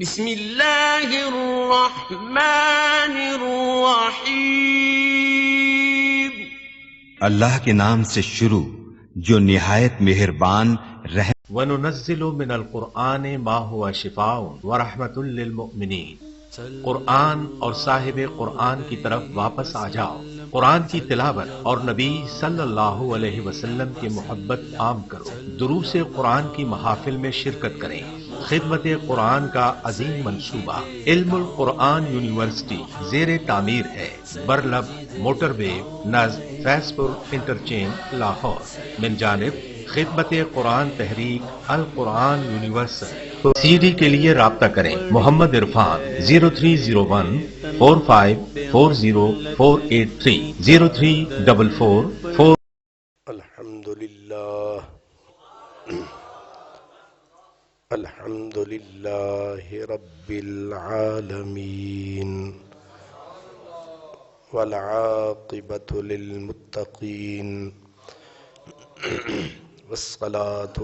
بسم اللہ الرحمن الرحیم۔ اللہ کے نام سے شروع جو نہایت مہربان رحم۔ وَنُنَزِّلُ مِنَ الْقُرْآنِ مَا هُوَ شِفَاءٌ وَرَحْمَةٌ لِّلْمُؤْمِنِينَ۔ قرآن اور صاحب قرآن کی طرف واپس آ جاؤ، قرآن کی تلاوت اور نبی صلی اللہ علیہ وسلم کی محبت عام کرو، دروس قرآن کی محافل میں شرکت کریں۔ خدمت قرآن کا عظیم منصوبہ علم القرآن یونیورسٹی زیر تعمیر ہے، برلب موٹر وے نزد فیض پور انٹرچینج لاہور، من جانب خدمت قرآن تحریک القرآن یونیورسل۔ سی ڈی کے لیے رابطہ کریں محمد عرفان 030145404830 0344 الحمدللہ رب العالمین والعاقبۃ للمتقین والصلاة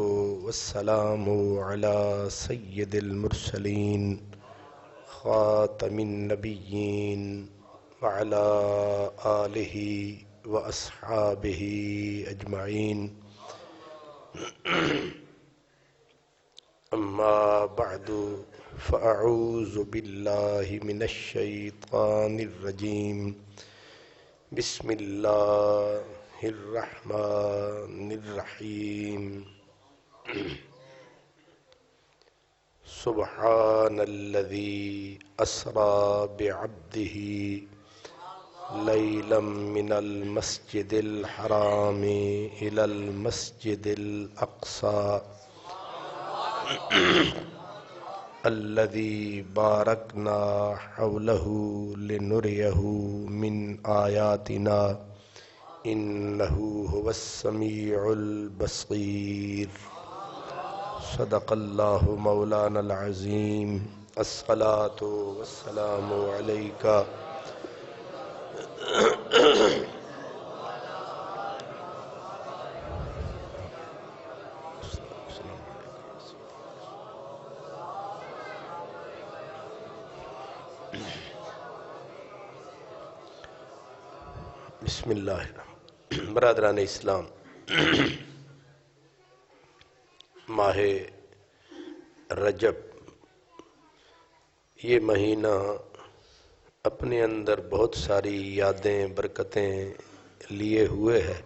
والسلام علی سید المرسلین خاتم النبیین وعلی آلہ واصحابہ اجمعین، اما بعد فاعوذ باللہ من الشیطان الرجیم، بسم اللہ الرحمن الرحیم۔ سبحان الذی اسری بعبدہ لیلا من المسجد الحرام الی المسجد الاقصی الذی بارکنا حولہ لنریہ من آیاتنا انہ هو السمیع البصیر۔ صدق اللہ مولانا العظیم۔ الصلاۃ والسلام علیک بسم اللہ الرحمن۔ برادران اسلام، ماہ رجب یہ مہینہ اپنے اندر بہت ساری یادیں برکتیں لیے ہوئے ہے،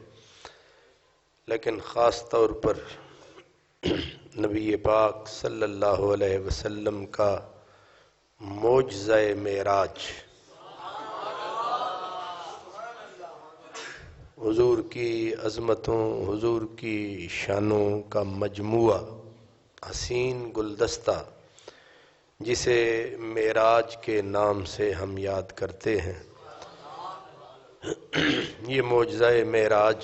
لیکن خاص طور پر نبی پاک صلی اللہ علیہ وسلم کا معجزہ معراج، حضور کی عظمتوں، حضور کی شانوں کا مجموعہ، حسین گلدستہ، جسے معراج کے نام سے ہم یاد کرتے ہیں۔ یہ معجزہ معراج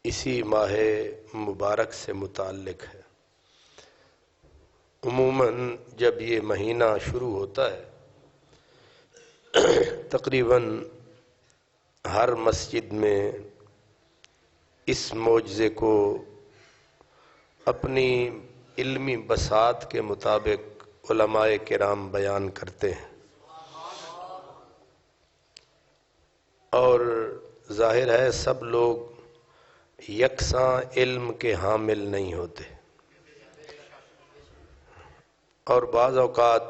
اسی ماہ مبارک سے متعلق ہے۔ عموماً جب یہ مہینہ شروع ہوتا ہے تقریباً ہر مسجد میں اس معجزے کو اپنی علمی بساط کے مطابق علماء کرام بیان کرتے ہیں، اور ظاہر ہے سب لوگ یکساں علم کے حامل نہیں ہوتے، اور بعض اوقات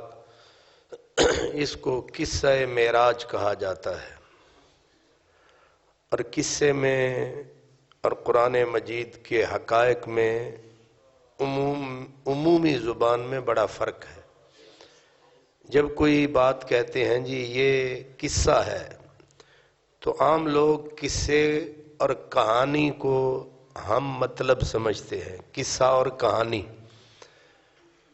اس کو قصہ معراج کہا جاتا ہے، اور قصے میں اور قرآن مجید کے حقائق میں عمومی زبان میں بڑا فرق ہے۔ جب کوئی بات کہتے ہیں جی یہ قصہ ہے، تو عام لوگ قصے اور کہانی کو ہم مطلب سمجھتے ہیں۔ قصہ اور کہانی،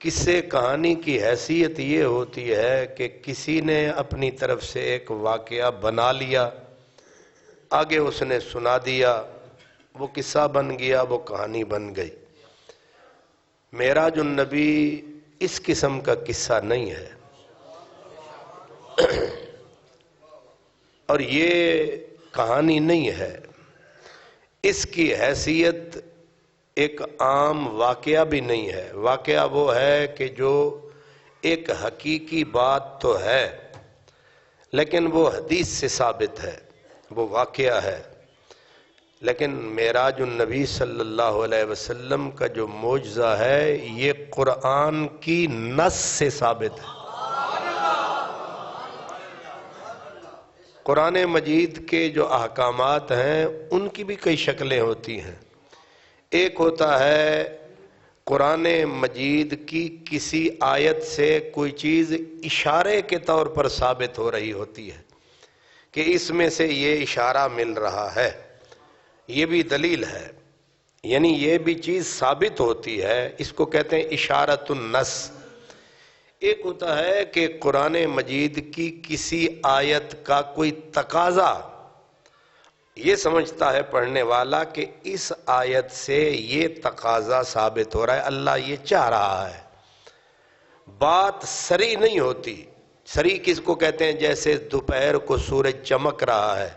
قصے کہانی کی حیثیت یہ ہوتی ہے کہ کسی نے اپنی طرف سے ایک واقعہ بنا لیا، آگے اس نے سنا دیا، وہ قصہ بن گیا، وہ کہانی بن گئی۔ معراج النبی اس قسم کا قصہ نہیں ہے، اور یہ کہانی نہیں ہے، اس کی حیثیت ایک عام واقعہ بھی نہیں ہے۔ واقعہ وہ ہے کہ جو ایک حقیقی بات تو ہے لیکن وہ حدیث سے ثابت ہے، وہ واقعہ ہے، لیکن معراج النبی صلی اللہ علیہ وسلم کا جو معجزہ ہے یہ قرآن کی نص سے ثابت ہے۔ قرآن مجید کے جو احکامات ہیں ان کی بھی کئی شکلیں ہوتی ہیں۔ ایک ہوتا ہے قرآن مجید کی کسی آیت سے کوئی چیز اشارے کے طور پر ثابت ہو رہی ہوتی ہے کہ اس میں سے یہ اشارہ مل رہا ہے، یہ بھی دلیل ہے، یعنی یہ بھی چیز ثابت ہوتی ہے، اس کو کہتے ہیں اشارۃ النص۔ ایک ہوتا ہے کہ قرآن مجید کی کسی آیت کا کوئی تقاضا، یہ سمجھتا ہے پڑھنے والا کہ اس آیت سے یہ تقاضا ثابت ہو رہا ہے، اللہ یہ چاہ رہا ہے، بات صریح نہیں ہوتی۔ صریح کس کو کہتے ہیں؟ جیسے دوپہر کو سورج چمک رہا ہے،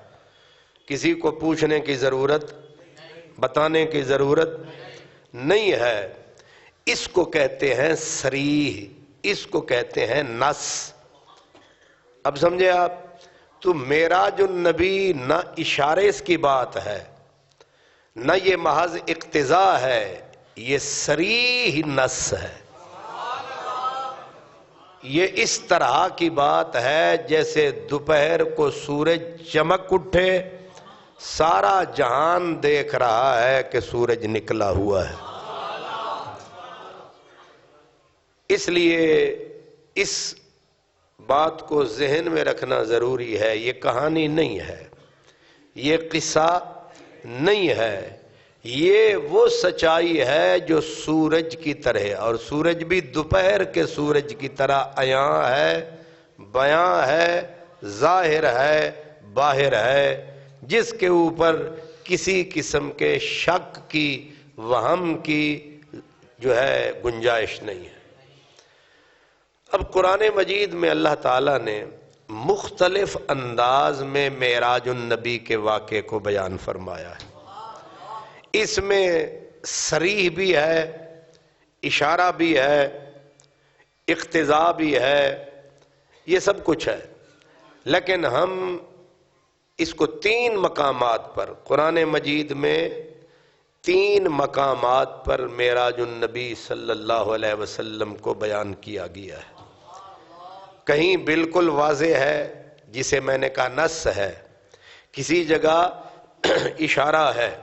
کسی کو پوچھنے کی ضرورت، بتانے کی ضرورت نہیں ہے، اس کو کہتے ہیں صریح، اس کو کہتے ہیں نص۔ اب سمجھے آپ؟ تو معراج النبی نہ اشارے کی بات ہے، نہ یہ محض اقتضاء ہے، یہ صریح نص ہے۔ یہ اس طرح کی بات ہے جیسے دوپہر کو سورج چمک اٹھے، سارا جہان دیکھ رہا ہے کہ سورج نکلا ہوا ہے۔ اس لیے اس بات کو ذہن میں رکھنا ضروری ہے، یہ کہانی نہیں ہے، یہ قصہ نہیں ہے، یہ وہ سچائی ہے جو سورج کی طرح، اور سورج بھی دوپہر کے سورج کی طرح عیاں ہے، بیاں ہے، ظاہر ہے، باہر ہے، جس کے اوپر کسی قسم کے شک کی، وہم کی جو ہے گنجائش نہیں ہے۔ اب قرآن مجید میں اللہ تعالیٰ نے مختلف انداز میں معراج النبی کے واقعے کو بیان فرمایا ہے۔ اس میں صریح بھی ہے، اشارہ بھی ہے، اقتضاء بھی ہے، یہ سب کچھ ہے، لیکن ہم اس کو 3 مقامات پر، قرآن مجید میں 3 مقامات پر معراج النبی صلی اللہ علیہ وسلم کو بیان کیا گیا ہے۔ کہیں بالکل واضح ہے جسے میں نے کہا نص ہے، کسی جگہ اشارہ ہے،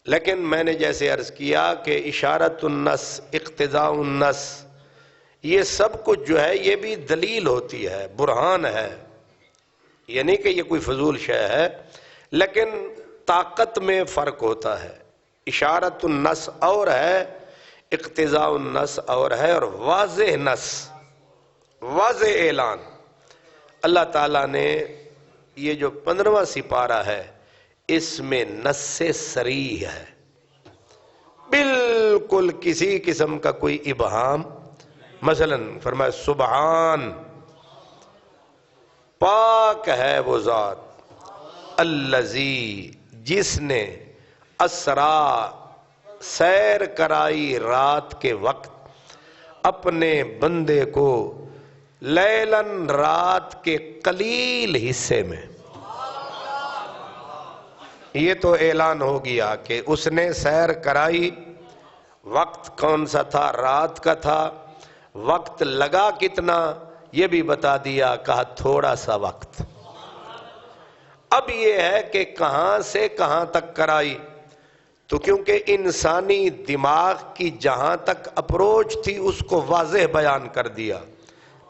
لیکن میں نے جیسے عرض کیا کہ اشارۃ النص، اقتضاء النص، یہ سب کچھ جو ہے یہ بھی دلیل ہوتی ہے، برہان ہے، یہ نہیں کہ یہ کوئی فضول شے ہے، لیکن طاقت میں فرق ہوتا ہے۔ اشارۃ النص اور ہے، اقتضاء النص اور ہے، اور واضح نص، واضح اعلان۔ اللہ تعالیٰ نے یہ جو 15واں سپارہ ہے اس میں نص صریح ہے، بالکل کسی قسم کا کوئی ابہام، مثلا فرمایا سبحان، پاک ہے وہ ذات، الذی، جس نے، اسرا، سیر کرائی رات کے وقت، اپنے بندے کو، لیلن، رات کے قلیل حصے میں۔ یہ تو اعلان ہو گیا کہ اس نے سیر کرائی، وقت کون سا تھا؟ رات کا تھا، وقت لگا کتنا یہ بھی بتا دیا، کہا تھوڑا سا وقت۔ اب یہ ہے کہ کہاں سے کہاں تک کرائی، تو کیونکہ انسانی دماغ کی جہاں تک اپروچ تھی اس کو واضح بیان کر دیا،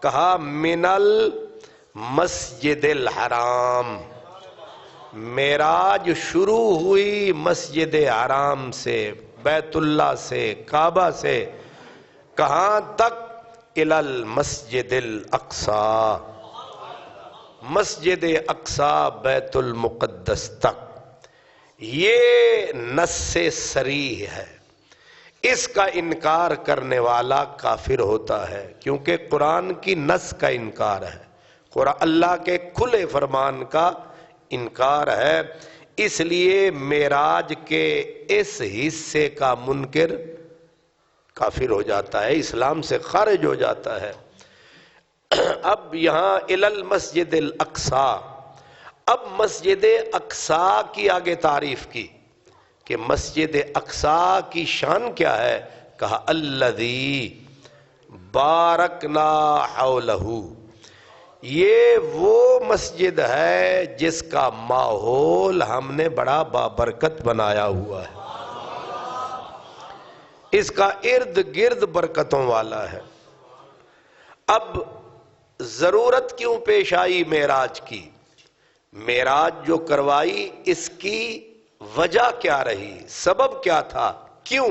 کہا من المسجد الحرام، معراج شروع ہوئی مسجد حرام سے، بیت اللہ سے، کعبہ سے، کہاں تک؟ الی المسجد الاقصی، مسجد اقصی بیت المقدس تک۔ یہ نص صریح ہے، اس کا انکار کرنے والا کافر ہوتا ہے، کیونکہ قرآن کی نص کا انکار ہے، قرآن اللہ کے کھلے فرمان کا انکار ہے، اس لیے معراج کے اس حصے کا منکر کافر ہو جاتا ہے، اسلام سے خارج ہو جاتا ہے۔ اب یہاں الی المسجد الاقصی، اب مسجد اقصی کی آگے تعریف کی کہ مسجد اقصی کی شان کیا ہے؟ کہا الذی بارکنا حولہ، یہ وہ مسجد ہے جس کا ماحول ہم نے بڑا بابرکت بنایا ہوا ہے، اس کا ارد گرد برکتوں والا ہے۔ اب ضرورت کیوں پیش آئی معراج کی؟ معراج جو کروائی اس کی وجہ کیا رہی، سبب کیا تھا، کیوں؟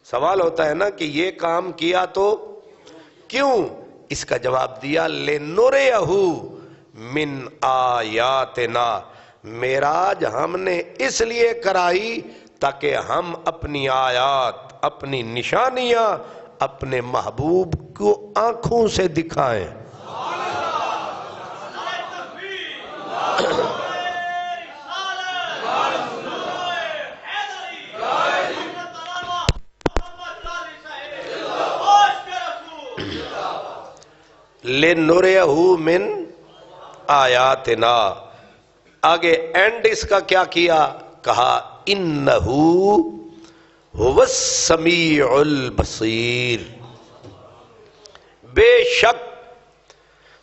سوال ہوتا ہے نا کہ یہ کام کیا تو کیوں؟ اس کا جواب دیا لِنُرِيَهُ مِنْ آیاتنا، معراج ہم نے اس لیے کرائی تاکہ ہم اپنی آیات، اپنی نشانیاں اپنے محبوب کو آنکھوں سے دکھائیں۔ لِنُرِيَهُ مِنْ آیاتنا، آگے اینڈ اس کا کیا کیا؟ کہا اِنَّهُ هُوَ السَّمِيعُ الْبَصِيرُ، بے شک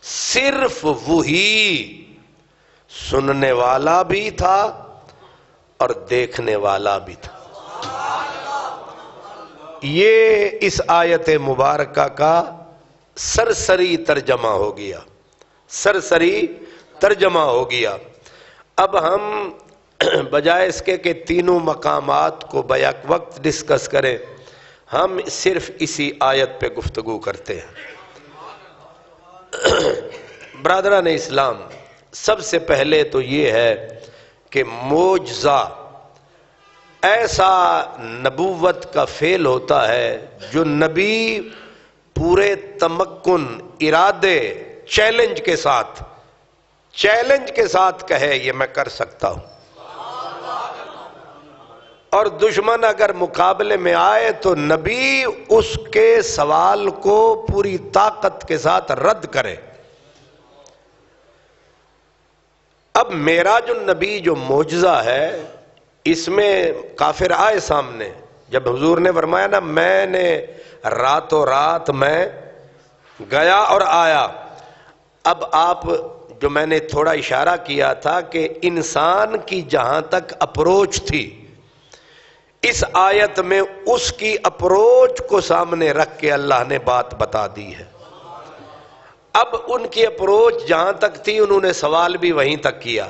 صرف وہی سننے والا بھی تھا اور دیکھنے والا بھی تھا۔ یہ اس آیت مبارکہ کا سرسری ترجمہ ہو گیا، سرسری ترجمہ ہو گیا۔ اب ہم بجائے اس کے کہ تینوں مقامات کو بیک وقت ڈسکس کریں، ہم صرف اسی آیت پہ گفتگو کرتے ہیں۔ برادران اسلام، سب سے پہلے تو یہ ہے کہ معجزہ ایسا نبوت کا فعل ہوتا ہے جو نبی پورے تمکن، ارادے، چیلنج کے ساتھ کہے یہ میں کر سکتا ہوں، اور دشمن اگر مقابلے میں آئے تو نبی اس کے سوال کو پوری طاقت کے ساتھ رد کرے۔ اب معراج النبی جو معجزہ ہے، اس میں کافر آئے سامنے، جب حضور نے فرمایا نا میں نے راتوں رات میں گیا اور آیا، اب آپ جو میں نے تھوڑا اشارہ کیا تھا کہ انسان کی جہاں تک اپروچ تھی، اس آیت میں اس کی اپروچ کو سامنے رکھ کے اللہ نے بات بتا دی ہے۔ اب ان کی اپروچ جہاں تک تھی انہوں نے سوال بھی وہیں تک کیا،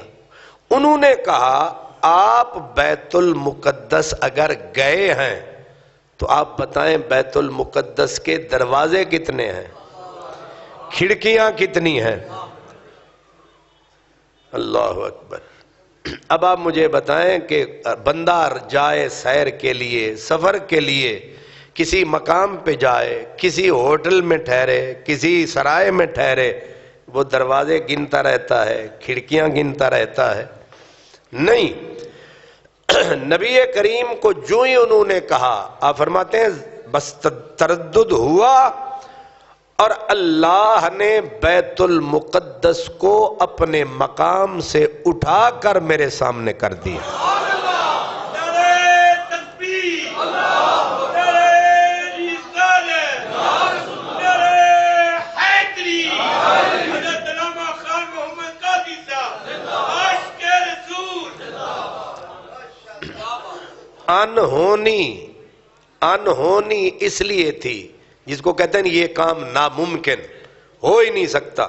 انہوں نے کہا آپ بیت المقدس اگر گئے ہیں تو آپ بتائیں بیت المقدس کے دروازے کتنے ہیں، کھڑکیاں کتنی ہیں؟ اللہ اکبر۔ اب آپ مجھے بتائیں کہ بندہ جائے سیر کے لیے، سفر کے لیے، کسی مقام پہ جائے، کسی ہوٹل میں ٹھہرے، کسی سرائے میں ٹھہرے، وہ دروازے گنتا رہتا ہے، کھڑکیاں گنتا رہتا ہے؟ نہیں۔ نبی کریم کو جو ہی انہوں نے کہا، آپ فرماتے ہیں بس تردد ہوا اور اللہ نے بیت المقدس کو اپنے مقام سے اٹھا کر میرے سامنے کر دیا۔ انہونی اس لیے تھی، جس کو کہتے ہیں یہ کام ناممکن ہو ہی نہیں سکتا،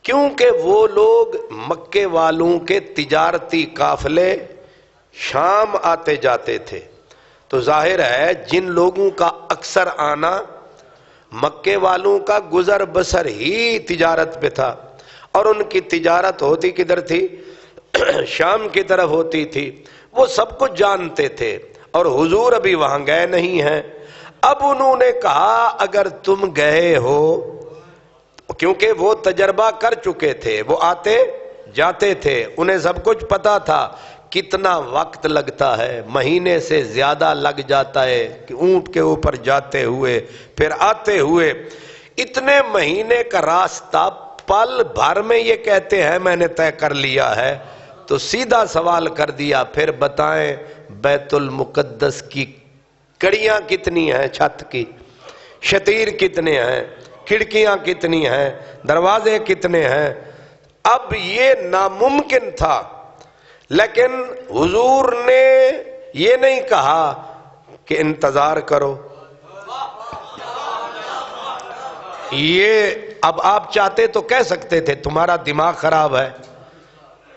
کیونکہ وہ لوگ مکے والوں کے تجارتی قافلے شام آتے جاتے تھے، تو ظاہر ہے جن لوگوں کا اکثر آنا، مکے والوں کا گزر بسر ہی تجارت پہ تھا، اور ان کی تجارت ہوتی کدھر تھی؟ شام کی طرف ہوتی تھی، وہ سب کچھ جانتے تھے، اور حضور ابھی وہاں گئے نہیں ہیں۔ اب انہوں نے کہا اگر تم گئے ہو، کیونکہ وہ تجربہ کر چکے تھے، وہ آتے جاتے تھے، انہیں سب کچھ پتا تھا کتنا وقت لگتا ہے، مہینے سے زیادہ لگ جاتا ہے کہ اونٹ کے اوپر جاتے ہوئے پھر آتے ہوئے، اتنے مہینے کا راستہ پل بھر میں یہ کہتے ہیں میں نے طے کر لیا ہے۔ تو سیدھا سوال کر دیا، پھر بتائیں بیت المقدس کی کڑیاں کتنی ہیں، چھت کی شتیر کتنے ہیں، کھڑکیاں کتنی ہیں، دروازے کتنے ہیں؟ اب یہ ناممکن تھا، لیکن حضور نے یہ نہیں کہا کہ انتظار کرو۔ یہ اب آپ چاہتے تو کہہ سکتے تھے تمہارا دماغ خراب ہے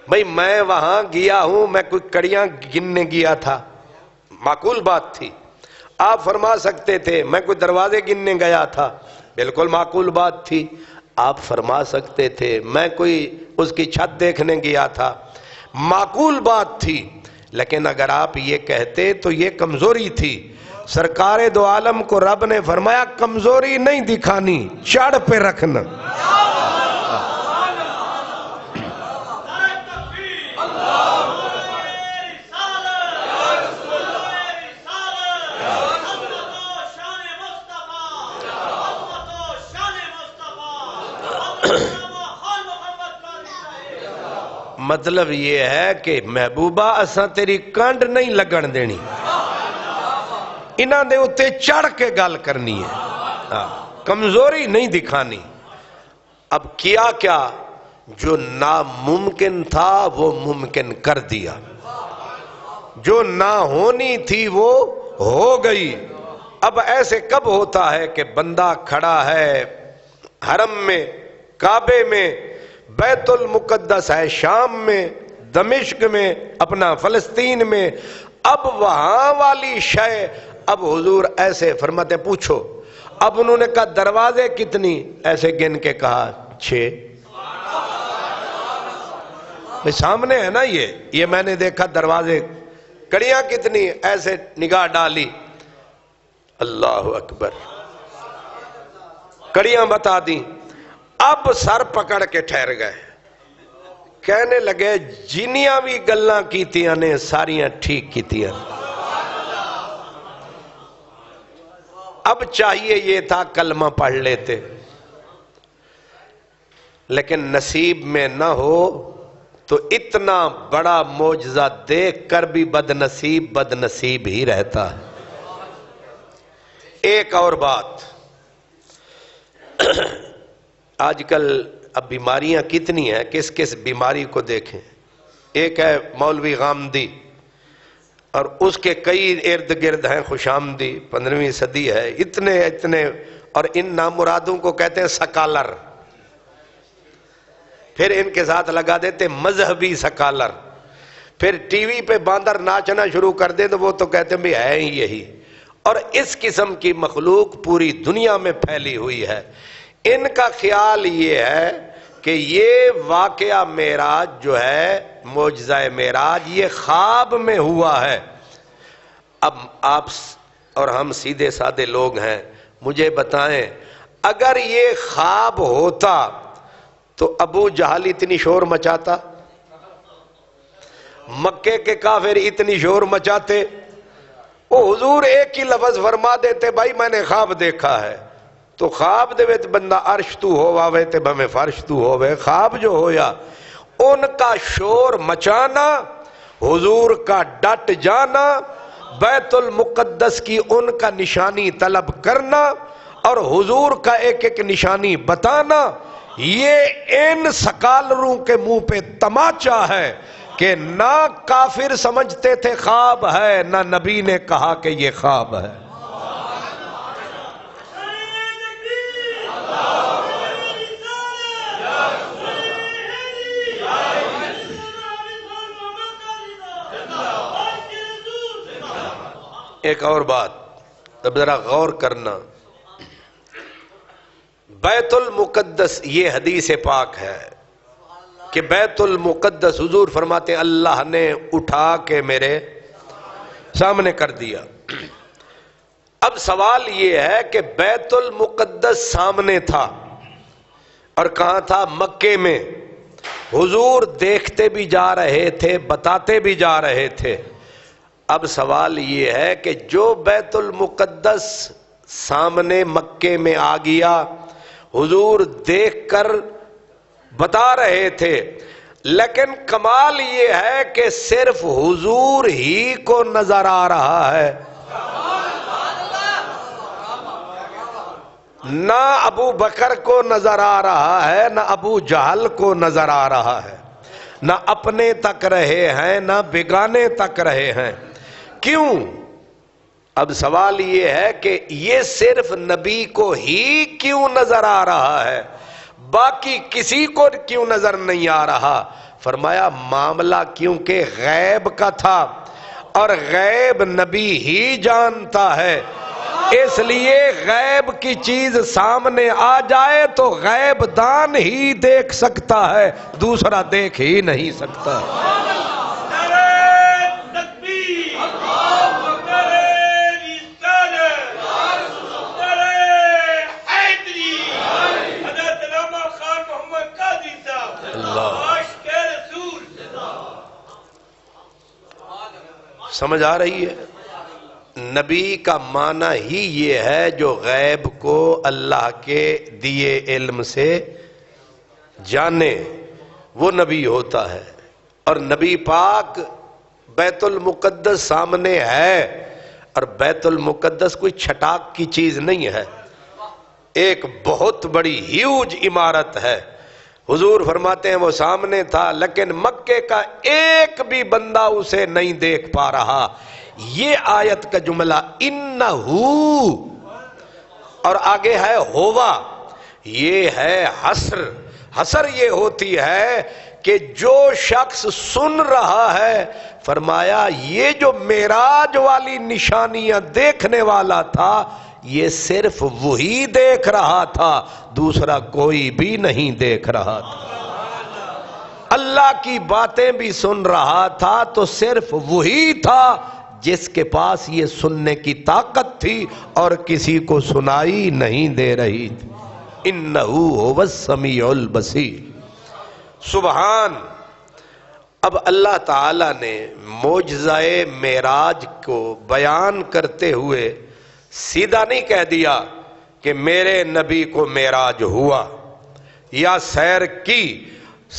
بھئی، میں وہاں گیا ہوں، میں کوئی کڑیاں گننے گیا تھا، معقول بات تھی۔ آپ فرما سکتے تھے میں کوئی دروازے گننے گیا تھا، بالکل معقول بات تھی۔ آپ فرما سکتے تھے میں کوئی اس کی چھت دیکھنے گیا تھا، معقول بات تھی۔ لیکن اگر آپ یہ کہتے تو یہ کمزوری تھی۔ سرکار دو عالم کو رب نے فرمایا کمزوری نہیں دکھانی، چڑھ پہ رکھنا۔ مطلب یہ ہے کہ محبوبہ اساں تیری کنڈ نہیں لگن دینی، انہاں دے اتے چڑھ کے گل کرنی ہے، کمزوری نہیں دکھانی۔ اب کیا کیا جو ناممکن تھا وہ ممکن کر دیا، جو نہ ہونی تھی وہ ہو گئی۔ اب ایسے کب ہوتا ہے کہ بندہ کھڑا ہے حرم میں، کعبے میں، بیت المقدس ہے شام میں، دمشق میں، اپنا فلسطین میں، اب وہاں والی شے اب حضور ایسے فرماتے پوچھو۔ اب انہوں نے کہا دروازے کتنی، ایسے گن کے کہا 6۔ سامنے ہے نا یہ میں نے دیکھا دروازے، کڑیاں کتنی، ایسے نگاہ ڈالی، اللہ اکبر، کڑیاں بتا دیں۔ اب سر پکڑ کے ٹھہر گئے، کہنے لگے جنیاں بھی گلاں کیتیاں نے ساریاں ٹھیک کیتیاں۔ اب چاہیے یہ تھا کلمہ پڑھ لیتے، لیکن نصیب میں نہ ہو تو اتنا بڑا معجزہ دیکھ کر بھی بد نصیب ہی رہتا ہے۔ ایک اور بات، آج کل اب بیماریاں کتنی ہیں، کس کس بیماری کو دیکھیں۔ ایک ہے مولوی غامدی، اور اس کے کئی ارد گرد ہیں خوشامدی، 15ویں صدی ہے، اتنے اور ان نامرادوں کو کہتے ہیں سکالر، پھر ان کے ساتھ لگا دیتے مذہبی سکالر، پھر ٹی وی پہ باندر ناچنا شروع کر دے تو وہ تو کہتے ہیں بھی ہے ہی یہی۔ اور اس قسم کی مخلوق پوری دنیا میں پھیلی ہوئی ہے۔ ان کا خیال یہ ہے کہ یہ واقعہ معراج جو ہے، معجزہ معراج، یہ خواب میں ہوا ہے۔ اب آپ اور ہم سیدھے سادے لوگ ہیں، مجھے بتائیں اگر یہ خواب ہوتا تو ابو جہل اتنی شور مچاتا، مکے کے کافر اتنی شور مچاتے؟ وہ حضور ایک ہی لفظ فرما دیتے بھائی میں نے خواب دیکھا ہے، تو خواب دے وچ بندہ عرش تو ہوواوے تے بھمیں فرش تو ہووے۔ خواب جو ہویا ان کا شور مچانا، حضور کا ڈٹ جانا، بیت المقدس کی ان کا نشانی طلب کرنا اور حضور کا ایک ایک نشانی بتانا، یہ ان سکالروں کے منہ پہ تماچا ہے کہ نہ کافر سمجھتے تھے خواب ہے، نہ نبی نے کہا کہ یہ خواب ہے۔ ایک اور بات اب ذرا غور کرنا، بیت المقدس یہ حدیث پاک ہے کہ بیت المقدس حضور فرماتے ہیں اللہ نے اٹھا کے میرے سامنے کر دیا۔ اب سوال یہ ہے کہ بیت المقدس سامنے تھا اور کہاں تھا؟ مکے میں۔ حضور دیکھتے بھی جا رہے تھے، بتاتے بھی جا رہے تھے۔ اب سوال یہ ہے کہ جو بیت المقدس سامنے مکے میں آ گیا، حضور دیکھ کر بتا رہے تھے، لیکن کمال یہ ہے کہ صرف حضور ہی کو نظر آ رہا ہے، نہ ابو بکر کو نظر آ رہا ہے، نہ ابو جہل کو نظر آ رہا ہے، نہ اپنے تک رہے ہیں نہ بیگانے تک رہے ہیں۔ کیوں؟ اب سوال یہ ہے کہ یہ صرف نبی کو ہی کیوں نظر آ رہا ہے، باقی کسی کو کیوں نظر نہیں آ رہا؟ فرمایا معاملہ کیونکہ غیب کا تھا اور غیب نبی ہی جانتا ہے، اس لیے غیب کی چیز سامنے آ جائے تو غیب دان ہی دیکھ سکتا ہے، دوسرا دیکھ ہی نہیں سکتا۔ سمجھ آ رہی ہے؟ نبی کا معنی ہی یہ ہے جو غیب کو اللہ کے دیے علم سے جانے، وہ نبی ہوتا ہے۔ اور نبی پاک بیت المقدس سامنے ہے، اور بیت المقدس کوئی چھٹاک کی چیز نہیں ہے، ایک بہت بڑی ہیوج عمارت ہے۔ حضور فرماتے ہیں وہ سامنے تھا، لیکن مکے کا ایک بھی بندہ اسے نہیں دیکھ پا رہا۔ یہ آیت کا جملہ انہو اور آگے ہے ہوا، یہ ہے حصر۔ حصر یہ ہوتی ہے کہ جو شخص سن رہا ہے، فرمایا یہ جو معراج والی نشانیاں دیکھنے والا تھا، یہ صرف وہی دیکھ رہا تھا، دوسرا کوئی بھی نہیں دیکھ رہا تھا۔ اللہ کی باتیں بھی سن رہا تھا تو صرف وہی تھا جس کے پاس یہ سننے کی طاقت تھی اور کسی کو سنائی نہیں دے رہی تھی۔ انہو هو السمیع البصیر۔ سبحان۔ اب اللہ تعالی نے معجزہ معراج کو بیان کرتے ہوئے سیدھا نہیں کہہ دیا کہ میرے نبی کو معراج ہوا یا سیر کی،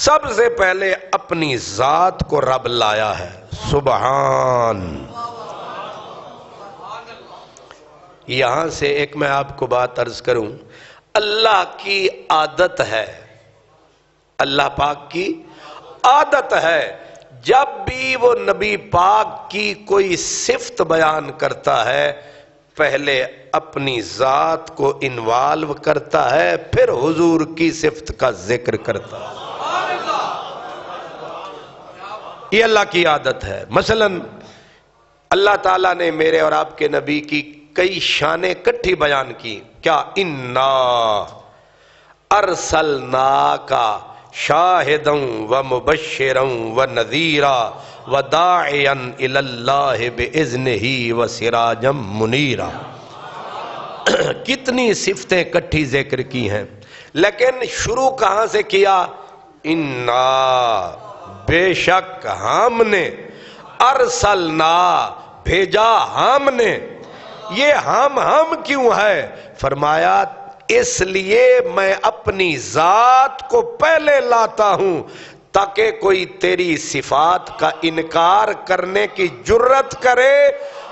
سب سے پہلے اپنی ذات کو رب لایا ہے۔ سبحان۔ یہاں سے ایک میں آپ کو بات عرض کروں، اللہ کی عادت ہے، اللہ پاک کی عادت ہے، جب بھی وہ نبی پاک کی کوئی صفت بیان کرتا ہے، پہلے اپنی ذات کو انوالو کرتا ہے، پھر حضور کی صفت کا ذکر کرتا ہے۔ یہ اللہ کی عادت ہے۔ مثلا اللہ تعالیٰ نے میرے اور آپ کے نبی کی کئی شانیں کٹھی بیان کی۔ کیا؟ انا ارسلناک شاہدا و مبشرا و نذیرا و داعیا الی اللہ باذنہ و سراجا منیرا۔ کتنی صفتیں کٹھی ذکر کی ہیں، لیکن شروع کہاں سے کیا؟ انا، بے شک ہم نے، ارسلنا، بھیجا ہم نے۔ یہ ہم کیوں ہے؟ فرمایا اس لیے میں اپنی ذات کو پہلے لاتا ہوں تاکہ کوئی تیری صفات کا انکار کرنے کی جرت کرے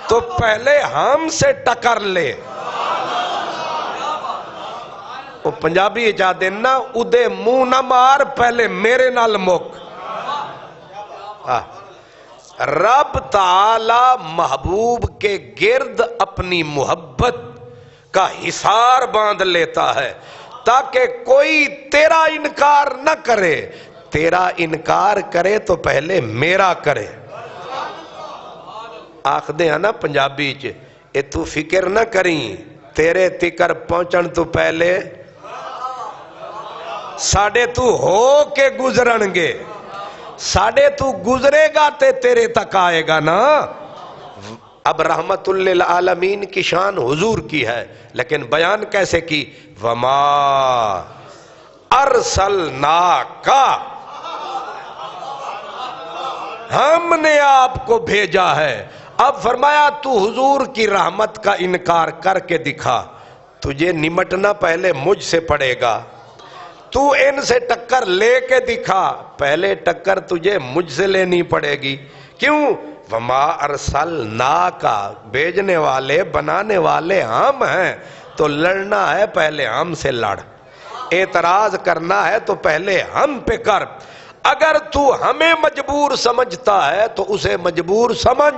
تو پہلے ہم سے ٹکر لے۔ وہ پنجابی چاہ دینا، ادے منہ نہ مار، پہلے میرے نال مک۔ رب تعالی محبوب کے گرد اپنی محبت کا حصار باندھ لیتا ہے تاکہ کوئی تیرا انکار نہ کرے، تیرا انکار کرے تو پہلے میرا کرے۔ آخدے ہیں نا پنجابی چ، اے تو فکر نہ کریں، تیرے تکر پہنچن تو پہلے ساڑے تو ہو کے گزرن گے، ساڑے تو گزرے گا تے تیرے تک آئے گا نا۔ اب رحمت للعالمین کی شان حضور کی ہے، لیکن بیان کیسے کی؟ وما ارسلناک، ہم نے آپ کو بھیجا ہے۔ اب فرمایا تو حضور کی رحمت کا انکار کر کے دکھا، تجھے نمٹنا پہلے مجھ سے پڑے گا۔ تو ان سے ٹکر لے کے دکھا، پہلے ٹکر تجھے مجھ سے لینی پڑے گی۔ کیوں؟ وما ارسلناک، بھیجنے والے بنانے والے ہم ہیں، تو لڑنا ہے پہلے ہم سے لڑ، اعتراض کرنا ہے تو پہلے ہم پہ کر۔ اگر تو ہمیں مجبور سمجھتا ہے تو اسے مجبور سمجھ،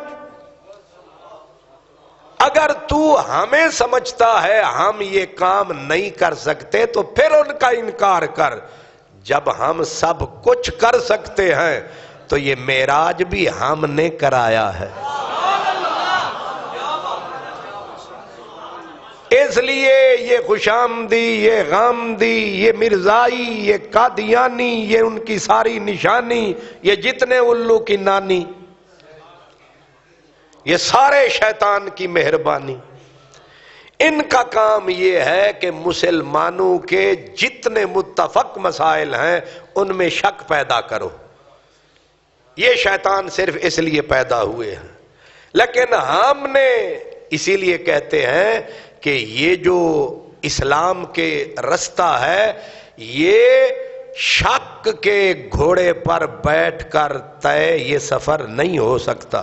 اگر تو ہمیں سمجھتا ہے ہم یہ کام نہیں کر سکتے تو پھر ان کا انکار کر۔ جب ہم سب کچھ کر سکتے ہیں تو یہ معراج بھی ہم نے کرایا ہے۔ اس لیے یہ خوشامدی، یہ غامدی، یہ مرزائی، یہ قادیانی، یہ ان کی ساری نشانی، یہ جتنے الو کی نانی، یہ سارے شیطان کی مہربانی۔ ان کا کام یہ ہے کہ مسلمانوں کے جتنے متفق مسائل ہیں ان میں شک پیدا کرو۔ یہ شیطان صرف اس لیے پیدا ہوئے ہیں، لیکن ہم نے اسی لیے کہتے ہیں کہ یہ جو اسلام کے رستہ ہے یہ شک کے گھوڑے پر بیٹھ کر طے یہ سفر نہیں ہو سکتا،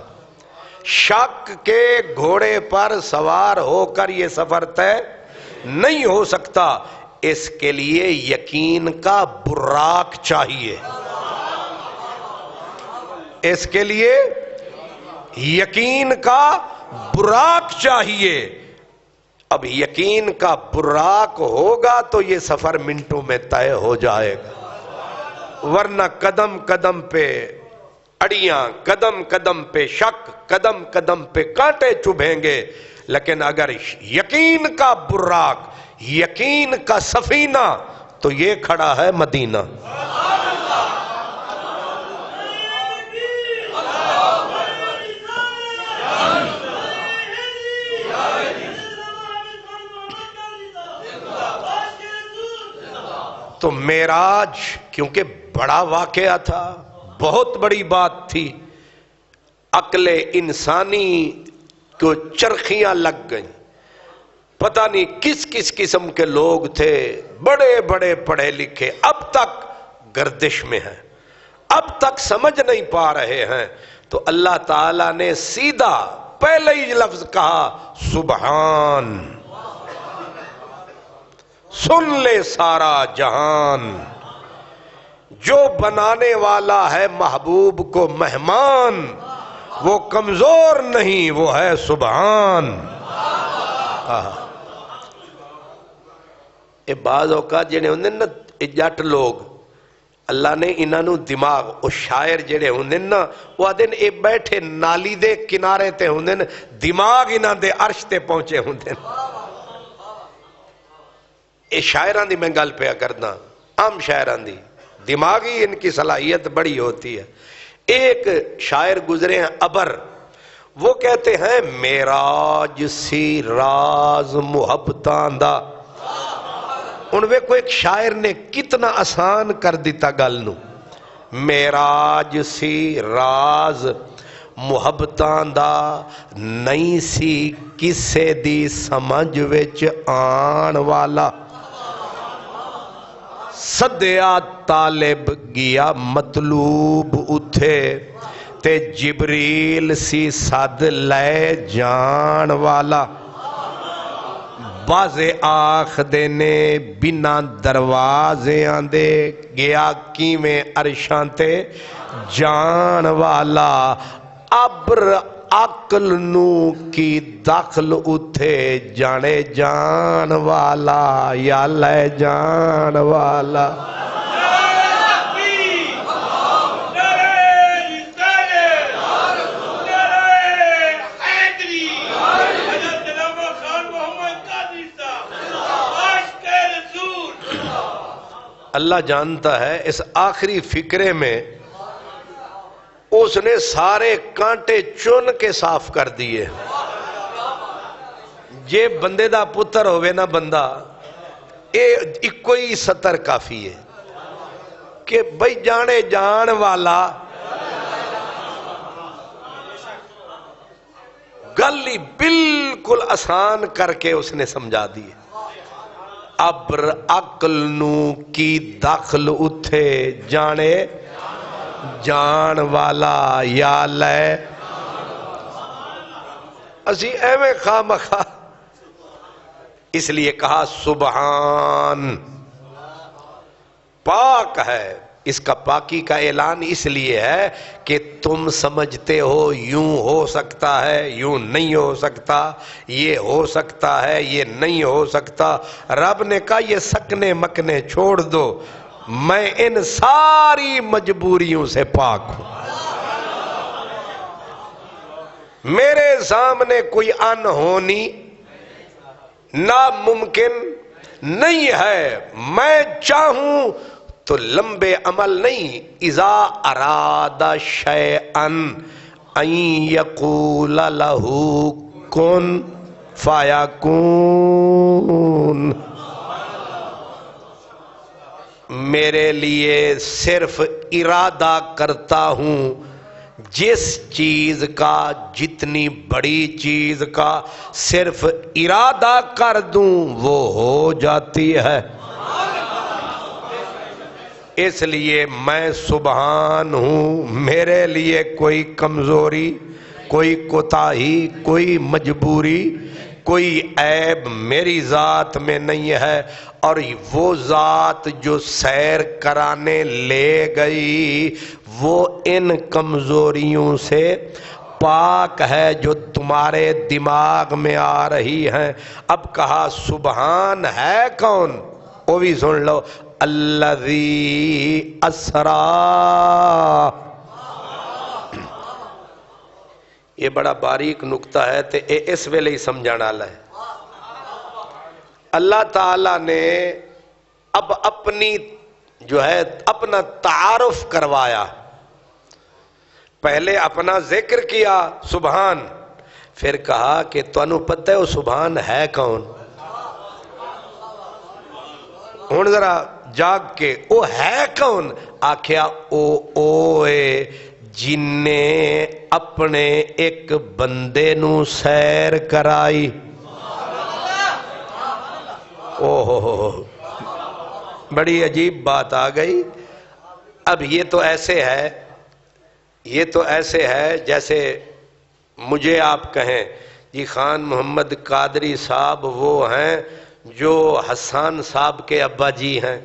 شک کے گھوڑے پر سوار ہو کر یہ سفر طے نہیں ہو سکتا۔ اس کے لیے یقین کا براق چاہیے، اس کے لیے یقین کا براق چاہیے۔ اب یقین کا براق ہوگا تو یہ سفر منٹوں میں طے ہو جائے گا، ورنہ قدم قدم پہ اڑیاں، قدم قدم پہ شک، قدم قدم پہ کانٹے چبھیں گے۔ لیکن اگر یقین کا براق، یقین کا سفینہ، تو یہ کھڑا ہے مدینہ۔ تو معراج کیونکہ بڑا واقعہ تھا، بہت بڑی بات تھی، عقل انسانی کو چرخیاں لگ گئیں، پتہ نہیں کس کس قسم کے لوگ تھے، بڑے بڑے پڑھے لکھے، اب تک گردش میں ہیں، اب تک سمجھ نہیں پا رہے ہیں۔ تو اللہ تعالیٰ نے سیدھا پہلے ہی لفظ کہا سبحان، سن لے سارا جہان، جو بنانے والا ہے محبوب کو مہمان، وہ کمزور نہیں، وہ ہے سبحان۔ اے بعض اوقات جڑے ہوندے نا جٹ لوگ، اللہ نے انہاں نو دماغ، او شاعر جڑے ہوندے نا وہ آدھے اے بیٹھے نالی دے کنارے تے ہوندے، دماغ انہاں دے عرش تے پہنچے ہوندے۔ اے شاعران دی میں گل پہ کرنا، عام شاعران دی، دماغی ان کی صلاحیت بڑی ہوتی ہے۔ ایک شاعر گزرے ہیں ابر، وہ کہتے ہیں معراج سی راز محبتاں دا۔ ان ویکھو ایک شاعر نے کتنا آسان کر دیتا گل نو، معراج سی راز محبتاں دا، نہیں سی کسے دی سمجھ وچ آن والا، سدیا طالب گیا مطلوب اتھے، تے جبریل سی سد لے جان والا، بازے آخ دینے بنا دروازے آندے، گیا کیویں عرشاں تے جان والا، ابر عقل نو کی دخل اتھے، جانے جان والا یا لے جان والا۔ اللہ جانتا ہے اس آخری فکرے میں اس نے سارے کانٹے چن کے صاف کر دیے۔ جے بندے دا پتر ہوئے نا بندہ، ایک ہی سطر کافی ہے کہ بھئی جانے جان والا گل ہی بالکل آسان کر کے اس نے سمجھا دی. ابر عقل نو کی دخل اتھے جانے جان والا یا لے. اسی ایویں خواہ مخواہ اس لیے کہا سبحان پاک ہے. اس کا پاکی کا اعلان اس لیے ہے کہ تم سمجھتے ہو یوں ہو سکتا ہے، یوں نہیں ہو سکتا، یہ ہو سکتا ہے، یہ نہیں ہو سکتا. رب نے کہا یہ سکنے مکنے چھوڑ دو، میں ان ساری مجبوریوں سے پاک ہوں. میرے سامنے کوئی انہونی ناممکن نہیں ہے. میں چاہوں تو لمبے عمل نہیں. اذا اراد شیئا ان یقول له کن فیکون. میرے لیے صرف ارادہ کرتا ہوں، جس چیز کا، جتنی بڑی چیز کا صرف ارادہ کر دوں وہ ہو جاتی ہے. اس لیے میں سبحان ہوں. میرے لیے کوئی کمزوری، کوئی کوتاہی، کوئی مجبوری، کوئی عیب میری ذات میں نہیں ہے. اور وہ ذات جو سیر کرانے لے گئی وہ ان کمزوریوں سے پاک ہے جو تمہارے دماغ میں آ رہی ہیں. اب کہا سبحان ہے کون؟ وہ بھی سن لو. الذی اسرا. یہ بڑا باریک نکتہ ہے تے اس ویلے ہی سمجھانا ہے. اللہ تعالی نے اب اپنی جو ہے اپنا تعارف کروایا. پہلے اپنا ذکر کیا سبحان، پھر کہا کہ تانوں پتہ ہے وہ سبحان ہے کون. ہن ذرا جاگ کے او ہے کون؟ آکھیا او جن نے اپنے ایک بندے نو سیر کرائی. اوہ بڑی عجیب بات آ گئی. اب یہ تو ایسے ہے جیسے مجھے آپ کہیں جی خان محمد قادری صاحب وہ ہیں جو حسان صاحب کے ابا جی ہیں.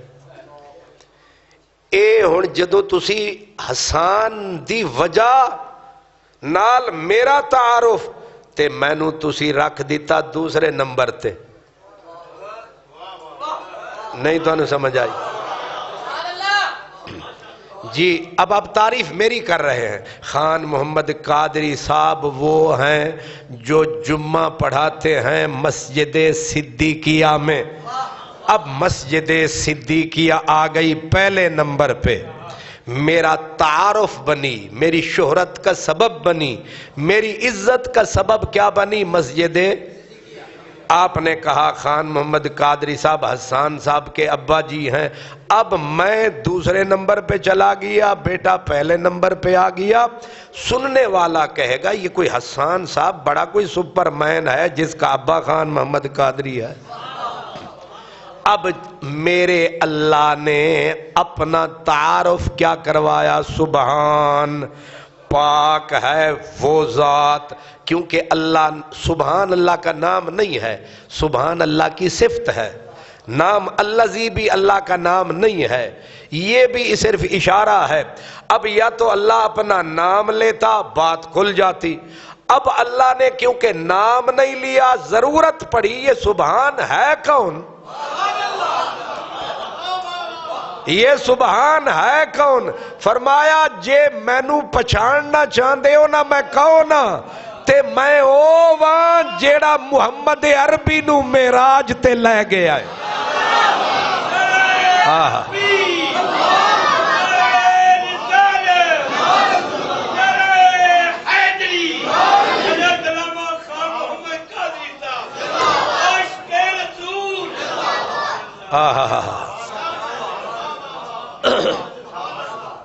اے ہن جدو تسی حسان دی وجہ نال میرا تعارف تے مینوں تسی رکھ دیتا دوسرے نمبر تے. نہیں تو انہوں سمجھ آئی جی. اب آپ تعریف میری کر رہے ہیں. خان محمد قادری صاحب وہ ہیں جو جمعہ پڑھاتے ہیں مسجد صدیقیہ میں. اب مسجد صدیقیہ آ گئی پہلے نمبر پہ. میرا تعارف بنی، میری شہرت کا سبب بنی، میری عزت کا سبب کیا بنی؟ مسجد. آپ نے کہا خان محمد قادری صاحب حسان صاحب کے ابا جی ہیں. اب میں دوسرے نمبر پہ چلا گیا، بیٹا پہلے نمبر پہ آ گیا. سننے والا کہے گا یہ کوئی حسان صاحب بڑا کوئی سپر مین ہے جس کا ابا خان محمد قادری ہے. اب میرے اللہ نے اپنا تعارف کیا کروایا؟ سبحان پاک ہے وہ ذات. کیونکہ اللہ سبحان اللہ کا نام نہیں ہے، سبحان اللہ کی صفت ہے. نام الذی بھی اللہ کا نام نہیں ہے، یہ بھی صرف اشارہ ہے. اب یا تو اللہ اپنا نام لیتا بات کھل جاتی. اب اللہ نے کیونکہ نام نہیں لیا ضرورت پڑی یہ سبحان ہے کون؟ یہ سبحان ہے کون؟ فرمایا جے مینو پچھاننا چاہتے ہو نا میں کہو نا تے میں او وہاں جیڑا محمد عربی نو معراج تے لے گیا ہے.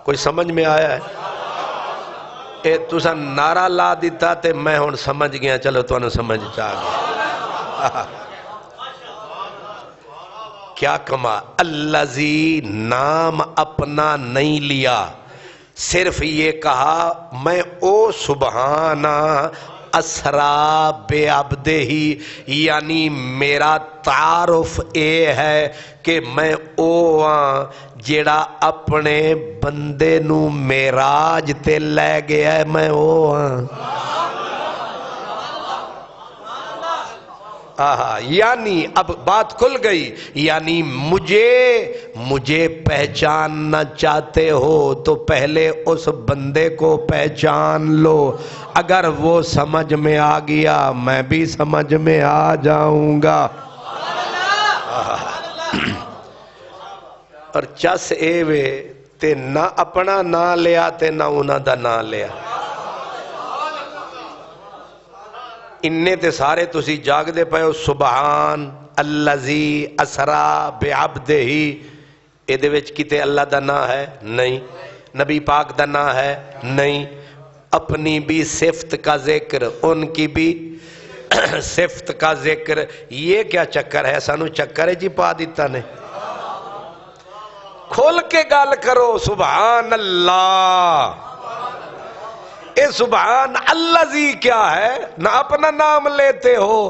کوئی سمجھ میں آیا ہے؟ اے تسا نعرہ لا دیتا تے میں ہن سمجھ گیا، چلو تانوں سمجھ چاہ گیا کیا کما الذی نام اپنا نہیں لیا، صرف یہ کہا میں او سبحانہ اسرا بے عبدہ ہی، یعنی میرا تعارف اے ہے کہ میں او ہاں جیڑا اپنے بندے نو معراج تے لے گیا ہے، میں او ہاں یعنی اب بات کھل گئی، یعنی مجھے پہچاننا چاہتے ہو تو پہلے اس بندے کو پہچان لو، اگر وہ سمجھ میں آ گیا میں بھی سمجھ میں آ جاؤں گا۔ اور چس اے وے تے نہ اپنا نہ لیا تے نہ انہاں دا نہ لیا، انہیں تے سارے تسی جاگ دے پائے ہو سبحان الذی اسرا بعبدہ ہی، اے دے وچ کتے اللہ دا نا ہے نہیں، نبی پاک دا نا ہے نہیں، اپنی بھی صفت کا ذکر ان کی بھی صفت کا ذکر، یہ کیا چکر ہے؟ سانو چکر ہے جی پا دیتا نے، کھول کے گال کرو سبحان اللہ، اے سبحان الذی کیا ہے؟ نہ اپنا نام لیتے ہو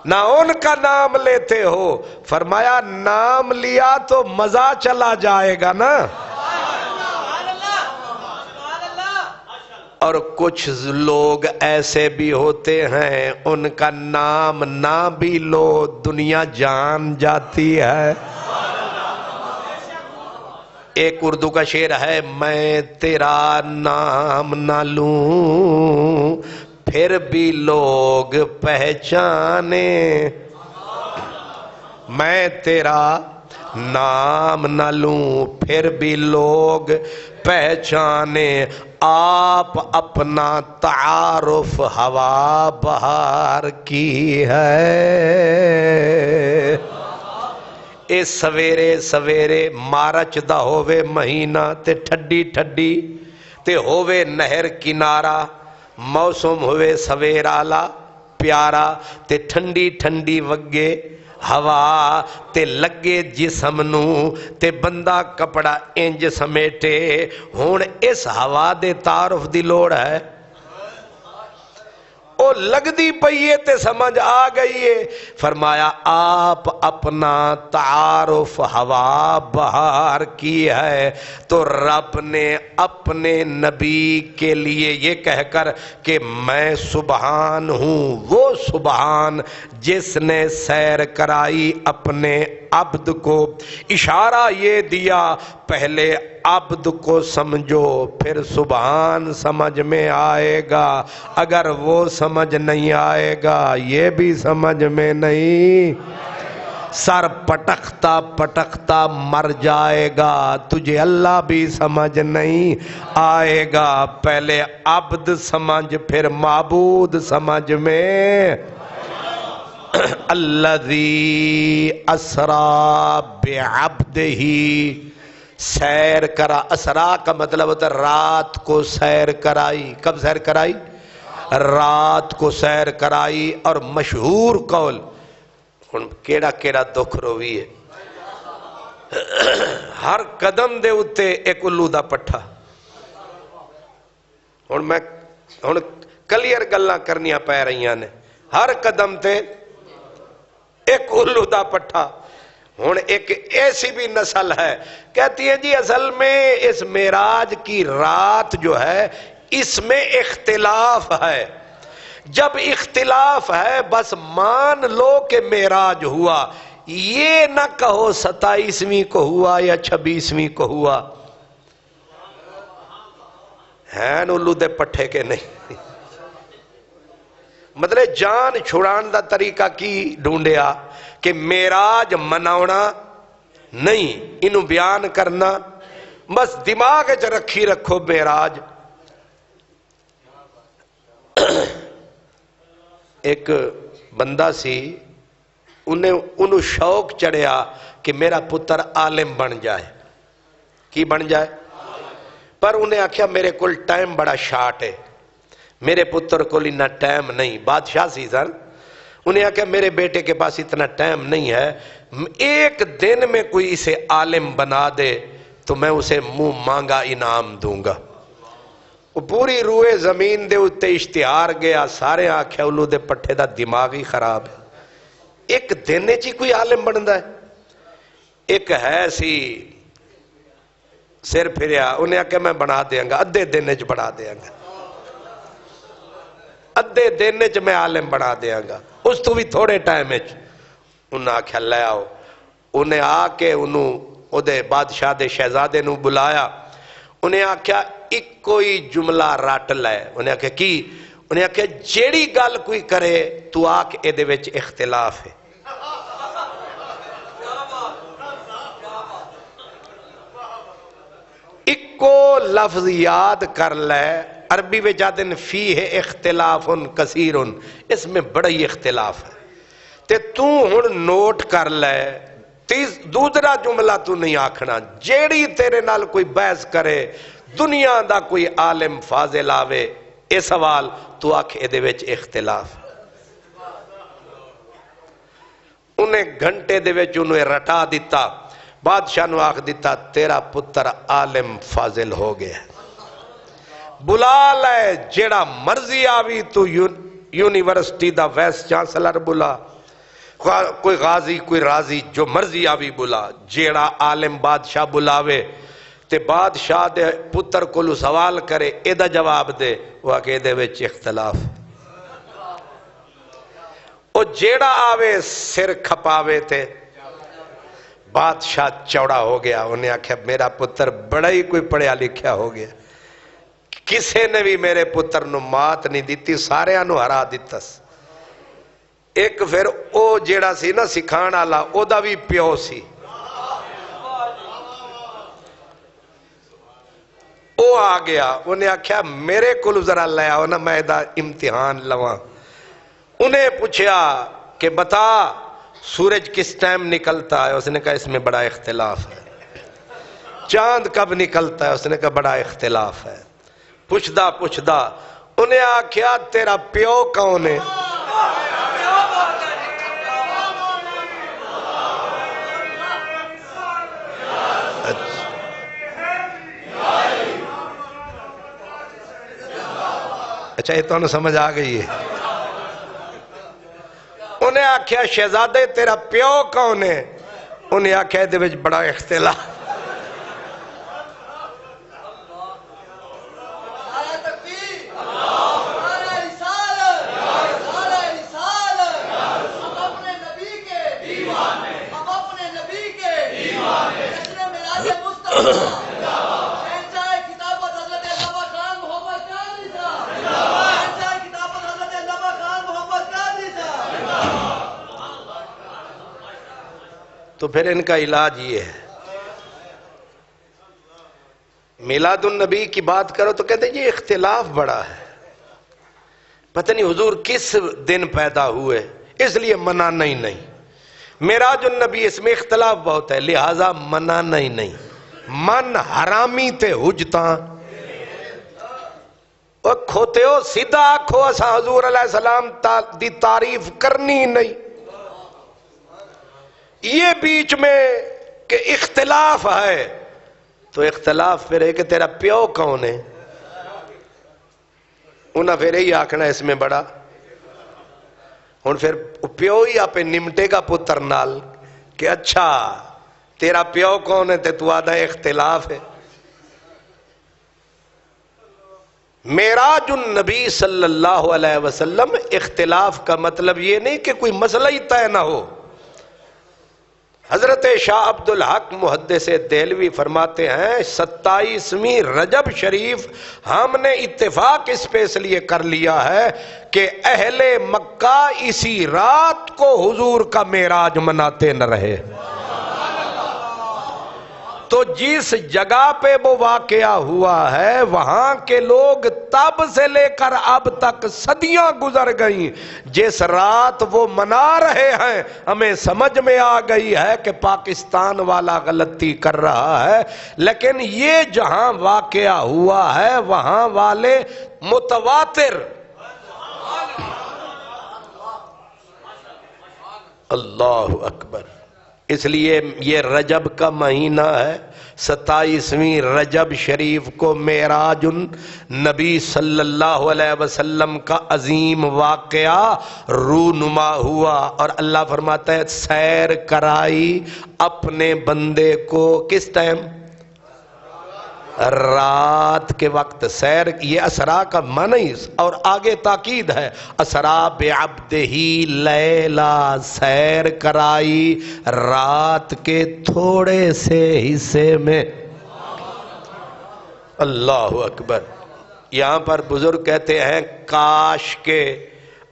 نہ ان کا نام لیتے ہو، فرمایا نام لیا تو مزہ چلا جائے گا نا۔ اور کچھ لوگ ایسے بھی ہوتے ہیں ان کا نام نہ بھی لو دنیا جان جاتی ہے۔ ایک اردو کا شعر ہے، میں تیرا نام نہ لوں پھر بھی لوگ پہچانے، میں تیرا نام نہ لوں پھر بھی لوگ پہچانے، آپ اپنا تعارف ہوا بہار کی ہے۔ اے سویرے سویرے مارچ دا ہووے مہینہ تے ٹھڈی ٹھڈی تے ہووے نہر کنارہ، موسم ہووے سویرالا پیارا تے ٹھنڈی ٹھنڈی وگے ہوا تے لگے جسم نو تے بندہ کپڑا انج سمیٹے، ہون اس ہوا دے تعارف دی لوڑ ہے، او لگ دی پئیے تے سمجھ آ گئیے، فرمایا آپ اپنا تعارف ہوا بہار کی ہے۔ تو رب نے اپنے نبی کے لیے یہ کہہ کر کہ میں سبحان ہوں، وہ سبحان جس نے سیر کرائی اپنے عبد کو، اشارہ یہ دیا پہلے عبد کو سمجھو پھر سبحان سمجھ میں آئے گا، اگر وہ سمجھ نہیں آئے گا یہ بھی سمجھ میں نہیں، سر پٹکتا پٹکتا مر جائے گا تجھے اللہ بھی سمجھ نہیں آئے گا، پہلے عبد سمجھ پھر معبود سمجھ میں۔ الذی اسرا بعبدہ، سیر کرا، اسرا کا مطلب ہوتا ہے رات کو سیر کرائی، کب سیر کرائی؟ رات کو سیر کرائی۔ اور مشہور قول، کیڑا کیڑا دکھ روی ہے، ہر قدم دے اتے ایک الو دا پٹھا، میں کلیئر گلاں کرنیاں پہ رہیاں نے، ہر قدم تے ایک الو دا پٹھا۔ ہون ایک ایسی بھی نسل ہے کہتی ہے جی اصل میں اس معراج کی رات جو ہے اس میں اختلاف ہے، جب اختلاف ہے بس مان لو کہ معراج ہوا، یہ نہ کہو 27ویں کو ہوا یا 26ویں کو ہوا، ہیں الو دے پٹھے کے نہیں، مطلب جان چھڑان دا طریقہ کی ڈھونڈیا کہ معراج مناونا نہیں، انہوں بیان کرنا، بس دماغ چ رکھی رکھو معراج۔ ایک بندہ سی، انہوں شوق چڑھیا کہ میرا پتر عالم بن جائے، کی بن جائے؟ پر انہیں آکھیا میرے کول ٹائم بڑا شارٹ ہے، میرے پتر کو اتنا ٹائم نہیں، بادشاہ سی سن، انہیں آکھیا میرے بیٹے کے پاس اتنا ٹائم نہیں ہے، ایک دن میں کوئی اسے عالم بنا دے تو میں اسے منہ مانگا انعام دوں گا۔ وہ پوری روئے زمین دے اتے اشتہار گیا، سارے آکھیا اولو دے پٹھے دا دماغ ہی خراب ہے، ایک دن چی کوئی عالم بندا ہے؟ ایک ہے سی سر پھریا، انہیں آکھیا میں بنا دیاں گا، ادھے دن چ بنا دیاں گا، ادھے دن چ میں عالم بنا دیاں گا، اس تو بھی تھوڑے ٹائم چ۔ انہیں آکھیا لے آؤ، انہیں آ کے انہوں او دے بادشاہ دے شہزادے نو بلایا، انہیں آکھیا ایک کوئی جملہ رٹ لے، انہیں آکھیا کی؟ انہیں آکھیا جیڑی گل کوئی کرے تو آکھ اے دے وچ اختلاف ہے۔ ایک کو لفظ یاد کر لے، عربی میں جادن فیہ اختلاف کثیر، اس میں بڑا ہی اختلاف ہے، تے تو ہن نوٹ کر لے، دوسرا جملہ تو نہیں آکھنا، جیڑی تیرے نال کوئی بحث کرے، دنیا دا کوئی عالم فاضل آوے، اے سوال تو آکھ اے دے وچ اختلاف۔ انہیں گھنٹے دے وچ انہیں رٹا دیتا، بادشاہ نو آکھ دیتا تیرا پتر عالم فاضل ہو گیا، بلا لے جیڑا مرضی آوی، تو یونیورسٹی دا وائس چانسلر بلا، کوئی غازی کوئی راضی جو مرضی آوی بلا، جیڑا عالم بادشاہ بلاوے تے بادشاہ دے پتر کو سوال کرے اے دا جواب دے، وہ آکے دے وچ اختلاف، او جیڑا آوے سر کھپاوے تے بادشاہ چوڑا ہو گیا، انہیں آکھیا میرا پتر بڑا ہی کوئی پڑھیا لکھیا ہو گیا، کسے نے بھی میرے پتر نو مات نہیں دیتی، سارے انو ہرا دیتس۔ ایک پھر او جیڑا سی نا سکھان آلا، او دا بھی پیو سی، او آ گیا، انہیں آکھیا میرے کل ذرا لے آؤ نا میں دا امتحان لواں۔ انہیں پوچھیا کہ بتا سورج کس ٹائم نکلتا ہے، اس نے کہا اس میں بڑا اختلاف ہے۔ چاند کب نکلتا ہے، اس نے کہا بڑا اختلاف ہے۔ پوچھدا انہیں آکھیا تیرا پیو کون ہے؟ اچھا یہ تو انہیں سمجھ آ گئی ہے۔ انہیں آکھیا شہزادے تیرا پیو کون ہے؟ انہیں آکھیا دے وچ بڑا اختلاف۔ تو پھر ان کا علاج یہ ہے، میلاد النبی کی بات کرو تو کہتے ہیں یہ اختلاف بڑا ہے، پتہ نہیں حضور کس دن پیدا ہوئے، اس لیے منانا ہی نہیں۔ معراج النبی اس میں اختلاف بہت ہے، لہذا منانا ہی نہیں۔ من حرامی تے حجتاں اور کھوتے ہو سیدھا آکھو اسا حضور علیہ السلام دی تعریف کرنی نہیں۔ یہ بیچ میں کہ اختلاف ہے تو اختلاف پھر ہے کہ تیرا پیو کون ہے، انہاں پھر ہی آکھنا اس میں بڑا، ہن پھر پیو ہی آپ نمٹے گا پتر نال کہ اچھا تیرا پیو کون ہے تے تو آدھا اختلاف ہے۔ معراج النبی صلی اللہ علیہ وسلم اختلاف کا مطلب یہ نہیں کہ کوئی مسئلہ ہی طے نہ ہو۔ حضرت شاہ عبدالحق محدث دہلوی فرماتے ہیں 27ویں رجب شریف ہم نے اتفاق اس پہ اس لیے کر لیا ہے کہ اہل مکہ اسی رات کو حضور کا معراج مناتے نہ رہے، تو جس جگہ پہ وہ واقعہ ہوا ہے وہاں کے لوگ تب سے لے کر اب تک صدیاں گزر گئیں، جس رات وہ منا رہے ہیں ہمیں سمجھ میں آ گئی ہے کہ پاکستان والا غلطی کر رہا ہے، لیکن یہ جہاں واقعہ ہوا ہے وہاں والے متواتر، اللہ اکبر۔ اس لیے یہ رجب کا مہینہ ہے، 27ویں رجب شریف کو معراج النبی صلی اللہ علیہ وسلم کا عظیم واقعہ رونما ہوا، اور اللہ فرماتا ہے سیر کرائی اپنے بندے کو کس ٹائم؟ رات کے وقت سیر، یہ اسرا کا معنی، اور آگے تاکید ہے اسرا بعبدہ لیلا، سیر کرائی رات کے تھوڑے سے حصے میں، اللہ اکبر۔ یہاں پر بزرگ کہتے ہیں کاش کہ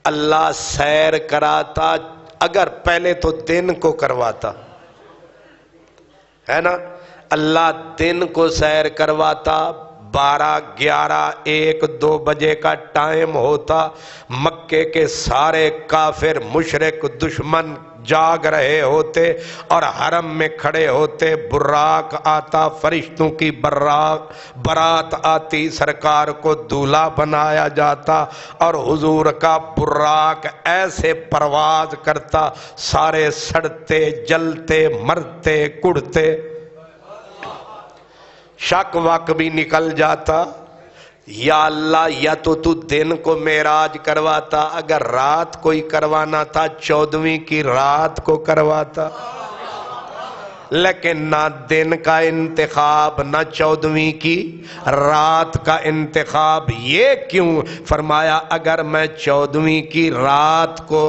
اللہ سیر کراتا، اگر پہلے تو دن کو کرواتا ہے نا، اللہ دن کو سیر کرواتا، 12، 11، 1، 2 بجے کا ٹائم ہوتا، مکے کے سارے کافر مشرک دشمن جاگ رہے ہوتے اور حرم میں کھڑے ہوتے، براق آتا، فرشتوں کی برات آتی، سرکار کو دولہا بنایا جاتا اور حضور کا براق ایسے پرواز کرتا، سارے سڑتے جلتے مرتے کڑتے، شک وق بھی نکل جاتا۔ یا اللہ یا تو دن کو معراج کرواتا، اگر رات کوئی کروانا تھا 14ویں کی رات کو کرواتا، لیکن نہ دن کا انتخاب نہ 14ویں کی رات کا انتخاب۔ یہ کیوں؟ فرمایا اگر میں 14ویں کی رات کو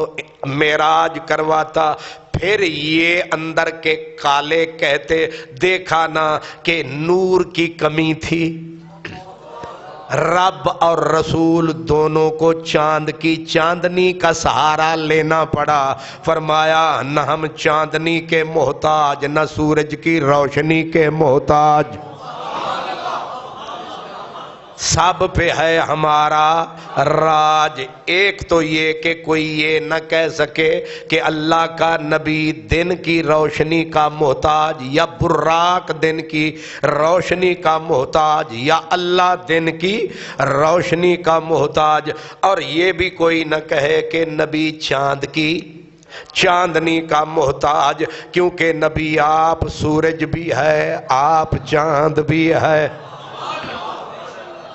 معراج کرواتا پھر یہ اندر کے کالے کہتے دیکھا نا کہ نور کی کمی تھی، رب اور رسول دونوں کو چاند کی چاندنی کا سہارا لینا پڑا۔ فرمایا نہ ہم چاندنی کے محتاج نہ سورج کی روشنی کے محتاج، سب پہ ہے ہمارا راج۔ ایک تو یہ کہ کوئی یہ نہ کہہ سکے کہ اللہ کا نبی دن کی روشنی کا محتاج، یا براق دن کی روشنی کا محتاج، یا اللہ دن کی روشنی کا محتاج، اور یہ بھی کوئی نہ کہے کہ نبی چاند کی چاندنی کا محتاج، کیونکہ نبی آپ سورج بھی ہے، آپ چاند بھی ہے،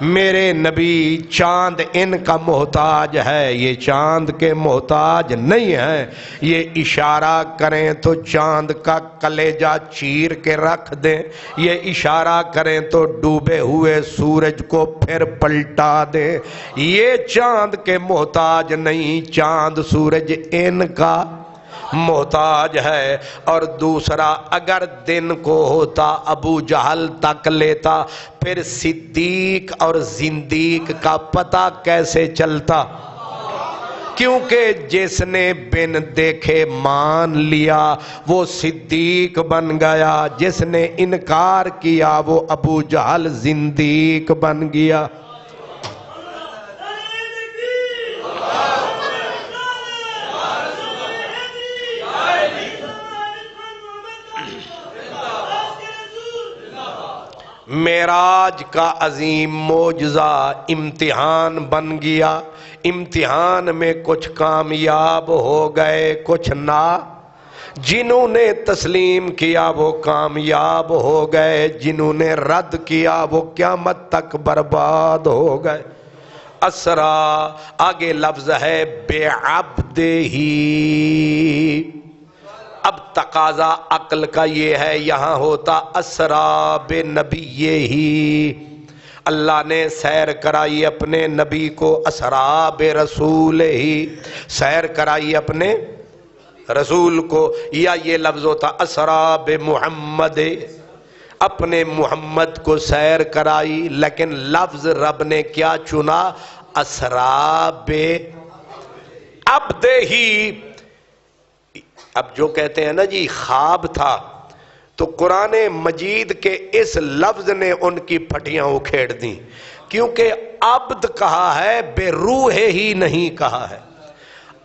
میرے نبی چاند ان کا محتاج ہے، یہ چاند کے محتاج نہیں ہے۔ یہ اشارہ کریں تو چاند کا کلیجہ چیر کے رکھ دیں، یہ اشارہ کریں تو ڈوبے ہوئے سورج کو پھر پلٹا دیں، یہ چاند کے محتاج نہیں، چاند سورج ان کا محتاج ہے۔ اور دوسرا اگر دن کو ہوتا ابو جہل تک لیتا، پھر صدیق اور زندیق کا پتہ کیسے چلتا؟ کیونکہ جس نے بن دیکھے مان لیا وہ صدیق بن گیا، جس نے انکار کیا وہ ابو جہل زندیق بن گیا۔ معراج کا عظیم معجزہ امتحان بن گیا، امتحان میں کچھ کامیاب ہو گئے کچھ نہ، جنہوں نے تسلیم کیا وہ کامیاب ہو گئے، جنہوں نے رد کیا وہ قیامت تک برباد ہو گئے۔ اسرا آگے لفظ ہے بے عبدہ، اب تقاضا عقل کا یہ ہے، یہاں ہوتا اسرا بنبی ہی، اللہ نے سیر کرائی اپنے نبی کو، اسرا برسول ہی، سیر کرائی اپنے رسول کو، یا یہ لفظ ہوتا اسرا بمحمد، اپنے محمد کو سیر کرائی، لیکن لفظ رب نے کیا چنا؟ اسرا بعبدہ ہی۔ اب جو کہتے ہیں نا جی خواب تھا، تو قرآن مجید کے اس لفظ نے ان کی پھٹیاں اکھیڑ دیں، کیونکہ عبد کہا ہے، بے روح ہی نہیں کہا ہے،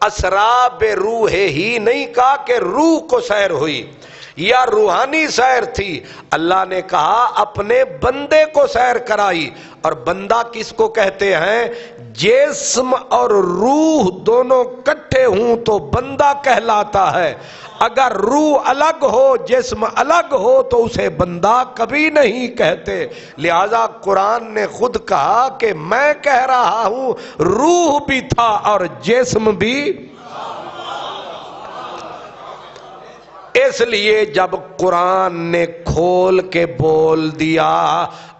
اسرا بے روح ہی نہیں کہا کہ روح کو سیر ہوئی یا روحانی سیر تھی، اللہ نے کہا اپنے بندے کو سیر کرائی۔ اور بندہ کس کو کہتے ہیں؟ جسم اور روح دونوں کٹھے ہوں تو بندہ کہلاتا ہے، اگر روح الگ ہو جسم الگ ہو تو اسے بندہ کبھی نہیں کہتے۔ لہذا قرآن نے خود کہا کہ میں کہہ رہا ہوں روح بھی تھا اور جسم بھی۔ اس لیے جب قرآن نے کھول کے بول دیا،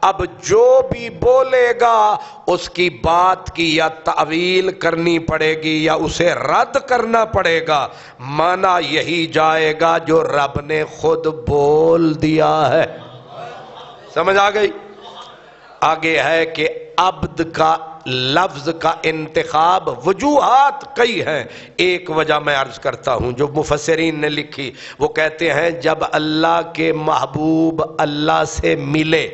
اب جو بھی بولے گا اس کی بات کی یا تعویل کرنی پڑے گی یا اسے رد کرنا پڑے گا، معنی یہی جائے گا جو رب نے خود بول دیا ہے۔ سمجھ آ گئی؟ آگے ہے کہ عبد کا لفظ کا انتخاب وجوہات کئی ہیں، ایک وجہ میں عرض کرتا ہوں جو مفسرین نے لکھی، وہ کہتے ہیں جب اللہ کے محبوب اللہ سے ملے،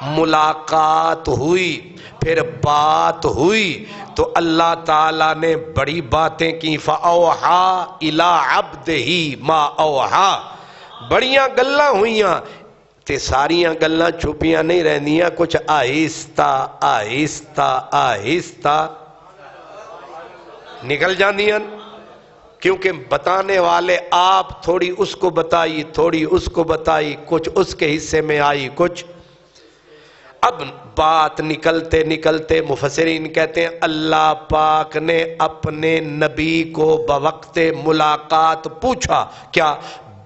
ملاقات ہوئی، پھر بات ہوئی، تو اللہ تعالیٰ نے بڑی باتیں کی، فَأَوْحَا إِلَىٰ عَبْدِهِ مَا أَوْحَا، بڑیاں گلاں ہوئیاں، تے ساریاں گلاں چھپیاں نہیں رہنیاں، کچھ آہستہ آہستہ آہستہ نکل جاندیاں، کیونکہ بتانے والے آپ تھوڑی اس کو بتائی، تھوڑی اس کو بتائی، کچھ اس کے حصے میں آئی، کچھ۔ اب بات نکلتے نکلتے مفسرین کہتے ہیں اللہ پاک نے اپنے نبی کو بوقت ملاقات پوچھا، کیا؟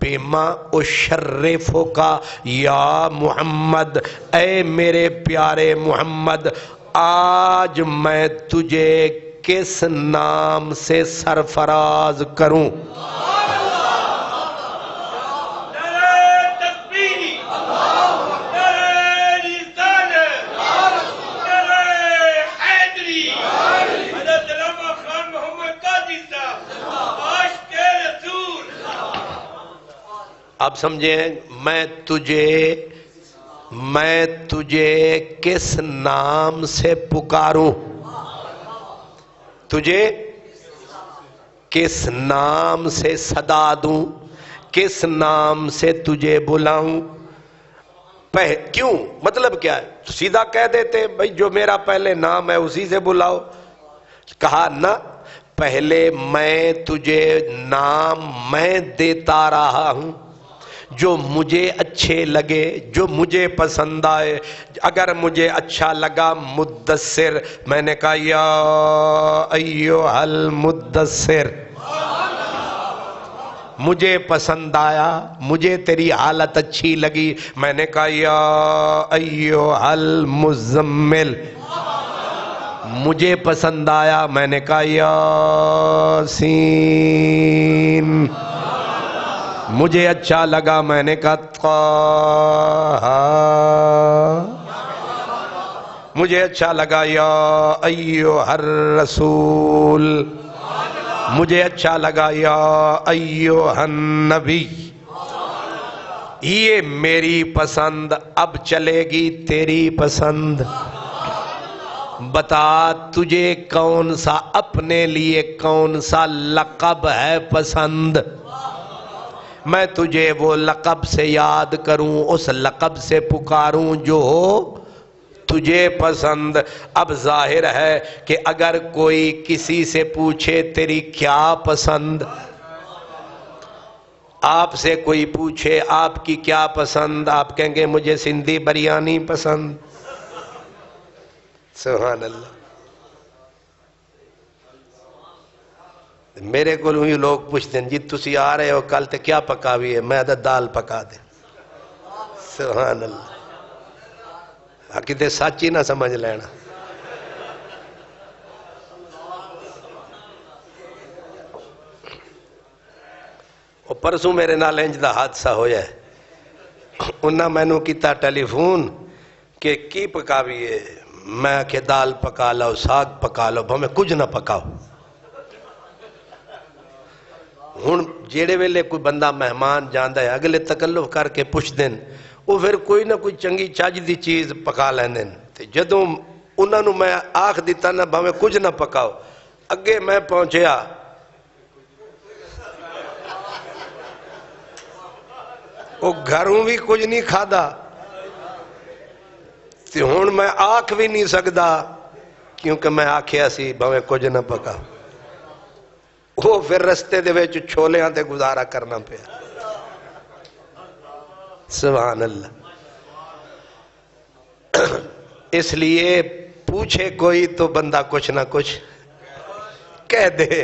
بما اشرفک یا محمد، اے میرے پیارے محمد، آج میں تجھے کس نام سے سرفراز کروں؟ اب سمجھیں، میں تجھے کس نام سے پکاروں، تجھے کس نام سے صدا دوں، کس نام سے تجھے بلاؤں؟ کیوں؟ مطلب کیا ہے؟ سیدھا کہہ دیتے بھائی جو میرا پہلے نام ہے اسی سے بلاؤ، کہا نہ، پہلے میں تجھے نام میں دیتا رہا ہوں جو مجھے اچھے لگے، جو مجھے پسند آئے۔ اگر مجھے اچھا لگا مدثر، میں نے کہا یا ایھا المدثر، مجھے پسند آیا، مجھے تیری حالت اچھی لگی، میں نے کہا یا ایھا المزمل، مجھے پسند آیا، میں نے کہا یاسین، مجھے اچھا لگا، میں نے کہا طٰہٰ، مجھے اچھا لگا یا ایھا الرسول، مجھے اچھا لگا یا ایھا النبی۔ یہ میری پسند، اب چلے گی تیری پسند۔ بتا تجھے کون سا، اپنے لیے کون سا لقب ہے پسند، میں تجھے وہ لقب سے یاد کروں، اس لقب سے پکاروں جو ہو تجھے پسند۔ اب ظاہر ہے کہ اگر کوئی کسی سے پوچھے تیری کیا پسند، آپ سے کوئی پوچھے آپ کی کیا پسند، آپ کہیں گے مجھے سندھی بریانی پسند۔ سبحان اللہ۔ میرے کو لوگ پوچھتے ہیں جی تسی آ رہے ہو کل تے کیا پکا بھی ہے، میں تو دال پکا دے۔ سبحان اللہ، کتے سچ ہی نہ سمجھ لینا۔ وہ پرسوں میرے نال انج دا حادثہ ہویا ہے، انہاں مینوں کیتا ٹیلی فون کہ کی پکا بھی ہے، میں کہ دال پکا لو، ساگ پکا لو، بھمیں کچھ نہ پکاؤ۔ ہن جیڑے ویلے کوئی بندہ مہمان جاندا ہے اگلے تکلف کر کے پوچھ دین وہ پھر کوئی نہ کوئی چنگی چج دی چیز پکا لیندے تے جدوں انہاں نوں میں آکھ دتا نہ بھاویں کچھ نہ پکاؤ اگے میں پہنچیا وہ گھروں بھی کچھ نہیں کھادا تے ہن میں آکھ بھی نہیں سکدا کیونکہ میں آکھیا سی بھاویں کچھ نہ پکا وہ پھر رستے دے وچ چھولیاں تے گزارا کرنا پیا سبحان اللہ اس لیے پوچھے کوئی تو بندہ کچھ نہ کچھ کہہ دے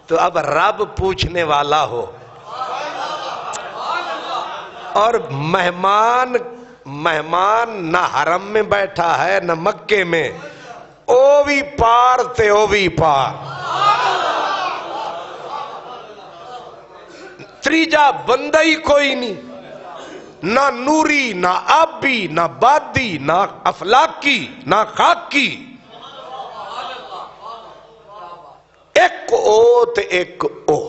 تو اب رب پوچھنے والا ہو اور مہمان نہ حرم میں بیٹھا ہے نہ مکے میں او بھی پار تے او بھی پار تریجا بندہ ہی کوئی نہیں نہ نوری نہ آبی نہ بادی نہ افلاکی نہ خاکی ایک او تے ایک او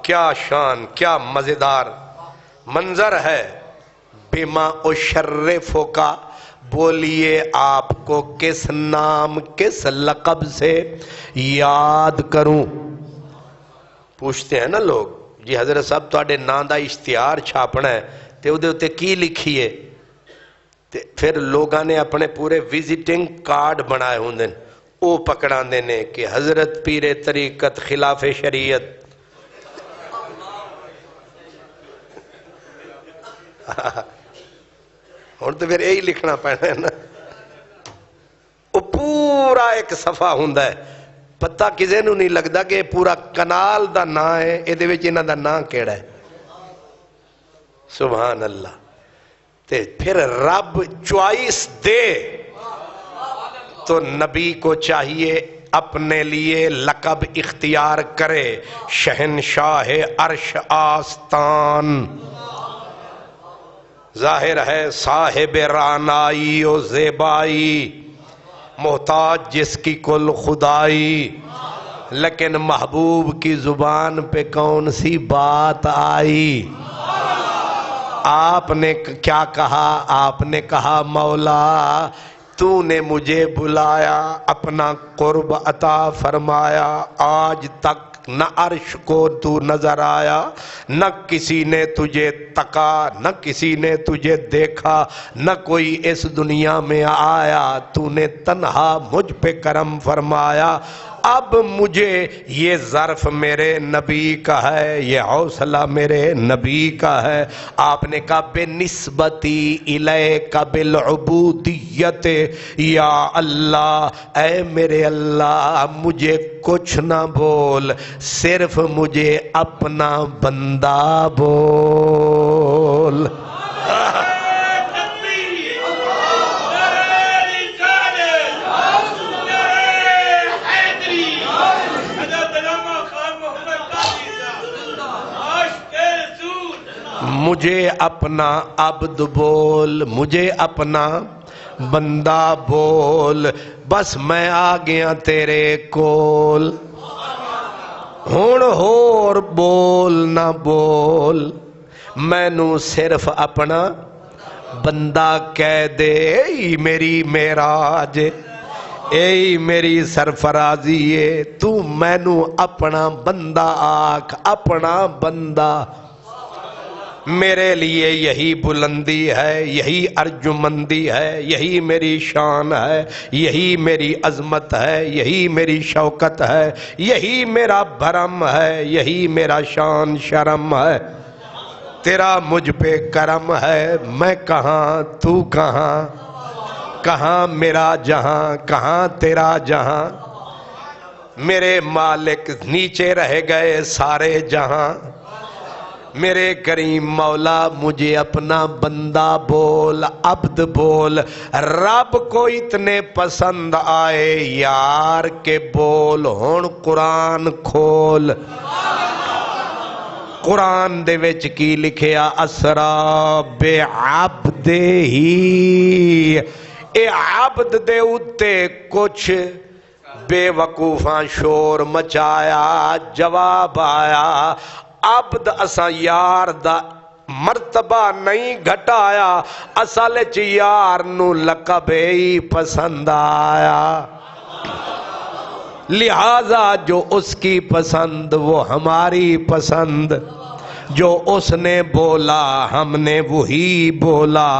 کیا شان کیا مزیدار منظر ہے بما اشرفو کا بولیے آپ کو کس نام کس لقب سے یاد کروں پوچھتے ہیں نا لوگ جی حضرت صاحب تواڈے نام دا اشتہار چھاپنا ہے تے اودے اوتے کی لکھیے تے پھر لوگاں نے اپنے پورے وزٹنگ کارڈ بنائے ہوندے او پکڑاندے نے کہ حضرت پیر طریقت خلاف شریعت ہن تو پھر یہی لکھنا پینا ہے نا وہ پورا ایک صفحہ ہوندا ہے پتہ کسے نوں نہیں لگدا کہ پورا کنال دا نا ہے ایدے وچ انہاں دا نا کیڑا ہے سبحان اللہ تے پھر رب چوائس دے تو نبی کو چاہیے اپنے لیے لقب اختیار کرے شہنشاہ عرش آستان ظاہر ہے صاحب رانائی و زیبائی محتاج جس کی کل خدائی لیکن محبوب کی زبان پہ کون سی بات آئی آپ نے کیا کہا آپ نے کہا مولا تو نے مجھے بلایا اپنا قرب عطا فرمایا آج تک نہ عرش کو تو نظر آیا نہ کسی نے تجھے تکا نہ کسی نے تجھے دیکھا نہ کوئی اس دنیا میں آیا تو نے تنہا مجھ پہ کرم فرمایا اب مجھے یہ ظرف میرے نبی کا ہے یہ حوصلہ میرے نبی کا ہے آپ نے کہا بے نسبتی الیک بالعبودیت یا اللہ اے میرے اللہ مجھے کچھ نہ بول صرف مجھے اپنا بندہ بول مجھے اپنا عبد بول مجھے اپنا بندہ بول بس میں آ گیا تیرے کول ہون ہور بول نہ بول میں نو صرف اپنا بندہ کہہ دے اے میری معراج اے میری سرفرازی ہے تو میں نو اپنا بندہ آکھ اپنا بندہ میرے لیے یہی بلندی ہے یہی ارجمندی ہے یہی میری شان ہے یہی میری عظمت ہے یہی میری شوکت ہے یہی میرا بھرم ہے یہی میرا شان شرم ہے تیرا مجھ پہ کرم ہے میں کہاں تو کہاں کہاں میرا جہاں کہاں تیرا جہاں میرے مالک نیچے رہ گئے سارے جہاں میرے کریم مولا مجھے اپنا بندہ بول عبد بول رب کو اتنے پسند آئے یار کے بول ہون قرآن کھول قرآن دے وچ کی لکھیا اسرا بے عبد ہی اے عبد دے اتے کچھ بے وقوفاں شور مچایا، جواب آیا عبد اساں یار دا مرتبہ نہیں گھٹایا، اصل چ یار نو لقب ہی پسند آیا، لہذا جو اس کی پسند وہ ہماری پسند، جو اس نے بولا ہم نے وہی بولا،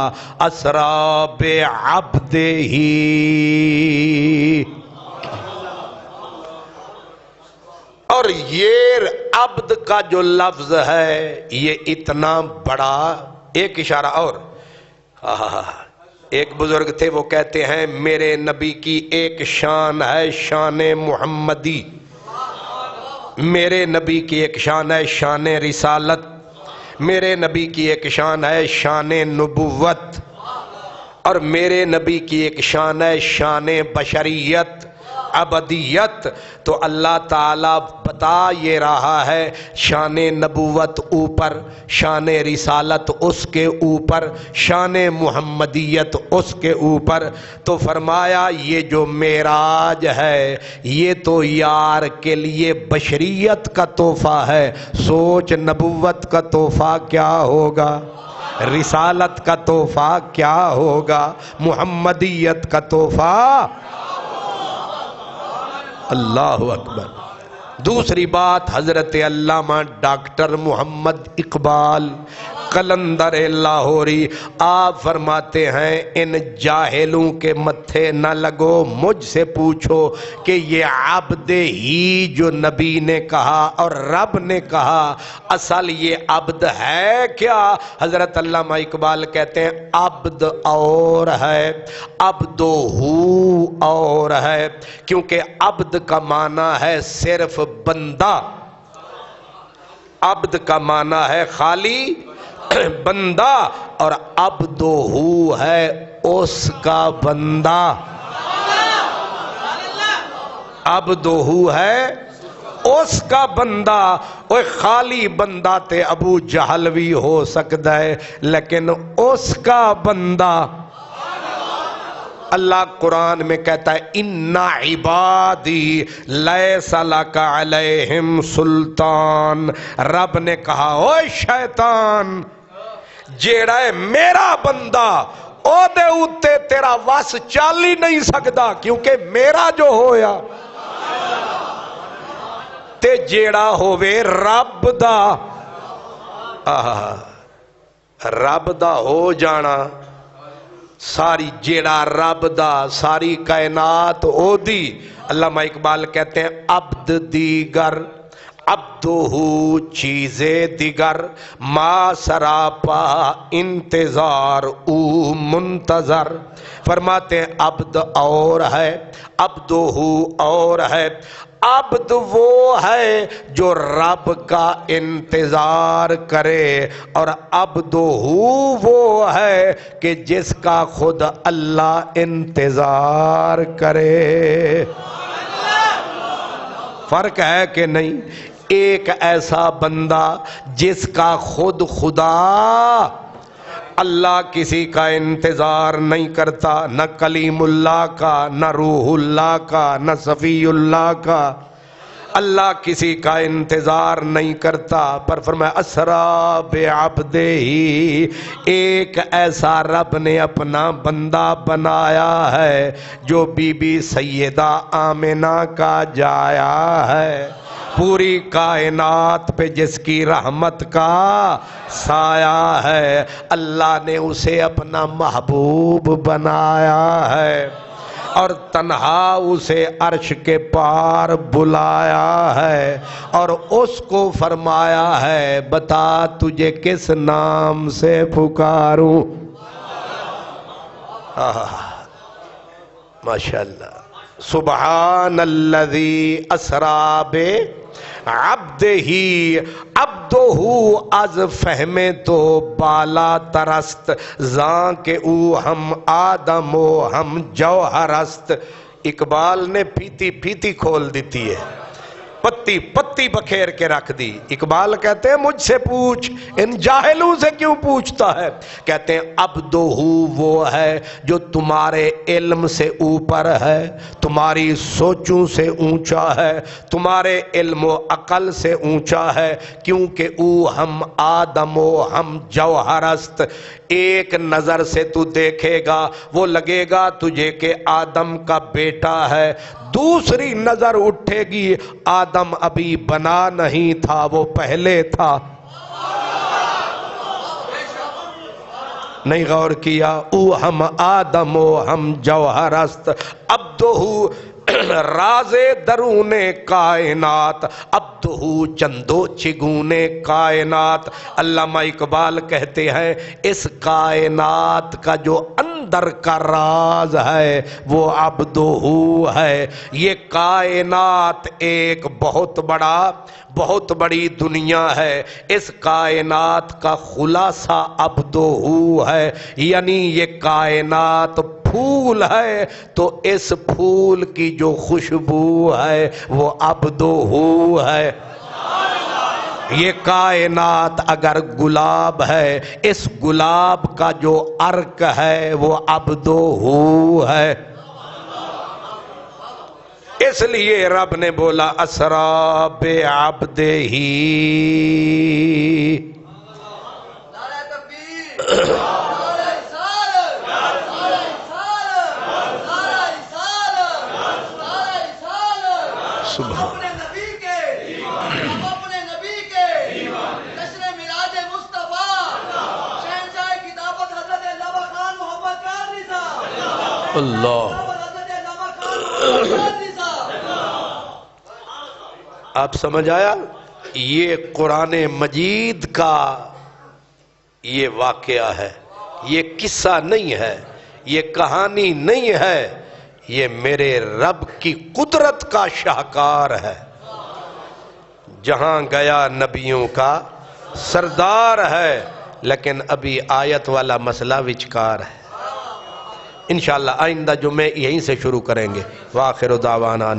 اسرا بعبدہ ہی۔ اور یہ عبد کا جو لفظ ہے یہ اتنا بڑا، ایک اشارہ اور، ایک بزرگ تھے وہ کہتے ہیں میرے نبی کی ایک شان ہے شان محمدی، میرے نبی کی ایک شان ہے شان رسالت، میرے نبی کی ایک شان ہے شان نبوت، اور میرے نبی کی ایک شان ہے شان بشریت، ابدیت۔ تو اللہ تعالیٰ بتا یہ رہا ہے شان نبوت اوپر، شان رسالت اس کے اوپر، شان محمدیت اس کے اوپر، تو فرمایا یہ جو معراج ہے یہ تو یار کے لیے بشریت کا تحفہ ہے، سوچ نبوت کا تحفہ کیا ہوگا، رسالت کا تحفہ کیا ہوگا، محمدیت کا تحفہ۔ اللہ اکبر۔ دوسری بات، حضرت علامہ ڈاکٹر محمد اقبال قلندر لاہوری آپ فرماتے ہیں ان جاہلوں کے متھے نہ لگو، مجھ سے پوچھو کہ یہ عبد ہی جو نبی نے کہا اور رب نے کہا اصل یہ عبد ہے کیا؟ حضرت علامہ اقبال کہتے ہیں عبد اور ہے، عبد ہو اور ہے، کیونکہ عبد کا معنی ہے صرف بندہ، عبد کا معنی ہے خالی بندہ، اور عبدہ ہے اس کا بندہ، عبدہ ہے اس کا بندہ۔ وہ خالی بندہ تے ابو جہل بھی ہو سکتا ہے لیکن اس کا بندہ، اللہ قرآن میں کہتا ہے ان عبادی لیس لک علیہم سلطان، رب نے کہا اوے شیطان جیڑا ہے میرا بندہ او دے اوتے تیرا وس چل ہی نہیں سکتا، کیونکہ میرا جو ہویا تے جیڑا ہووے رب دا، رب دا ہو جانا ساری، جیڑا رب دا ساری کائنات او دی۔ علامہ اقبال کہتے ہیں عبد دیگر عبدہو چیزیں دیگر، ما سراپا انتظار او منتظر۔ فرماتے ہیں عبد اور ہے، عبدہو اور ہے، عبد وہ ہے جو رب کا انتظار کرے، اور عبدہو وہ ہے کہ جس کا خود اللہ انتظار کرے۔ فرق ہے کہ نہیں؟ ایک ایسا بندہ جس کا خود خدا اللہ کسی کا انتظار نہیں کرتا، نہ کلیم اللہ کا، نہ روح اللہ کا، نہ صفی اللہ کا، اللہ کسی کا انتظار نہیں کرتا، پر فرمایا اسرا بعبدہ ہی، ایک ایسا رب نے اپنا بندہ بنایا ہے جو بی بی سیدہ آمنہ کا جایا ہے، پوری کائنات پہ جس کی رحمت کا سایہ ہے، اللہ نے اسے اپنا محبوب بنایا ہے اور تنہا اسے عرش کے پار بلایا ہے، اور اس کو فرمایا ہے بتا تجھے کس نام سے پکاروں۔ ماشاءاللہ، سبحان الذی اسرا بعبدہ، عبدہ از فہم تو بالا ترست، زاں کہ او ہم آدم و ہم جوہر است۔ اقبال نے پھیتی پھیتی کھول دیتی ہے، پتی پتی بکھیر کے رکھ دی۔ اقبال کہتے ہیں مجھ سے پوچھ ان جاہلوں سے کیوں پوچھتا ہے؟ کہتے ہیں عبدہ وہ ہے جو تمہارے علم سے اوپر ہے، تمہاری سوچوں سے اونچا ہے، تمہارے علم و عقل سے اونچا ہے، کیونکہ او ہم آدم و ہم جوہرست۔ ایک نظر سے تو دیکھے گا وہ لگے گا تجھے کہ آدم کا بیٹا ہے، دوسری نظر اٹھے گی آدم ابھی بنا نہیں تھا وہ پہلے تھا۔ نہیں غور کیا؟ او ہم آدم و ہم جوہرست عبدہ راز درون کائنات، عبدہ چندو چگون کائنات۔ علامہ اقبال کہتے ہیں اس کائنات کا جو اندر کا راز ہے وہ عبدہ ہے۔ یہ کائنات ایک بہت بڑی دنیا ہے، اس کائنات کا خلاصہ عبدہ ہے، یعنی یہ کائنات پھول ہے تو اس پھول کی جو خوشبو ہے وہ عبدہ ہے۔ یہ کائنات اگر گلاب ہے، اس گلاب کا جو عرق ہے وہ عبدہ ہے۔ اس لیے رب نے بولا اسرا بعبدہ، اپنے نبی کے ہم اپنے نبی کے جشن میلاد مصطفیٰ شہنشاہ کتابت حضرت علامہ خان محمد قادری صاحب، اللہ حضرت علامہ خان محمد قادری صاحب۔ آپ سمجھ آیا؟ یہ قرآن مجید کا یہ واقعہ ہے، یہ قصہ نہیں ہے، یہ کہانی نہیں ہے، یہ میرے رب کی قدرت کا شاہکار ہے۔ جہاں گیا نبیوں کا سردار ہے، لیکن ابھی آیت والا مسئلہ وچکار ہے۔ انشاءاللہ آئندہ جمعے یہیں سے شروع کریں گے۔ وآخر دعوانا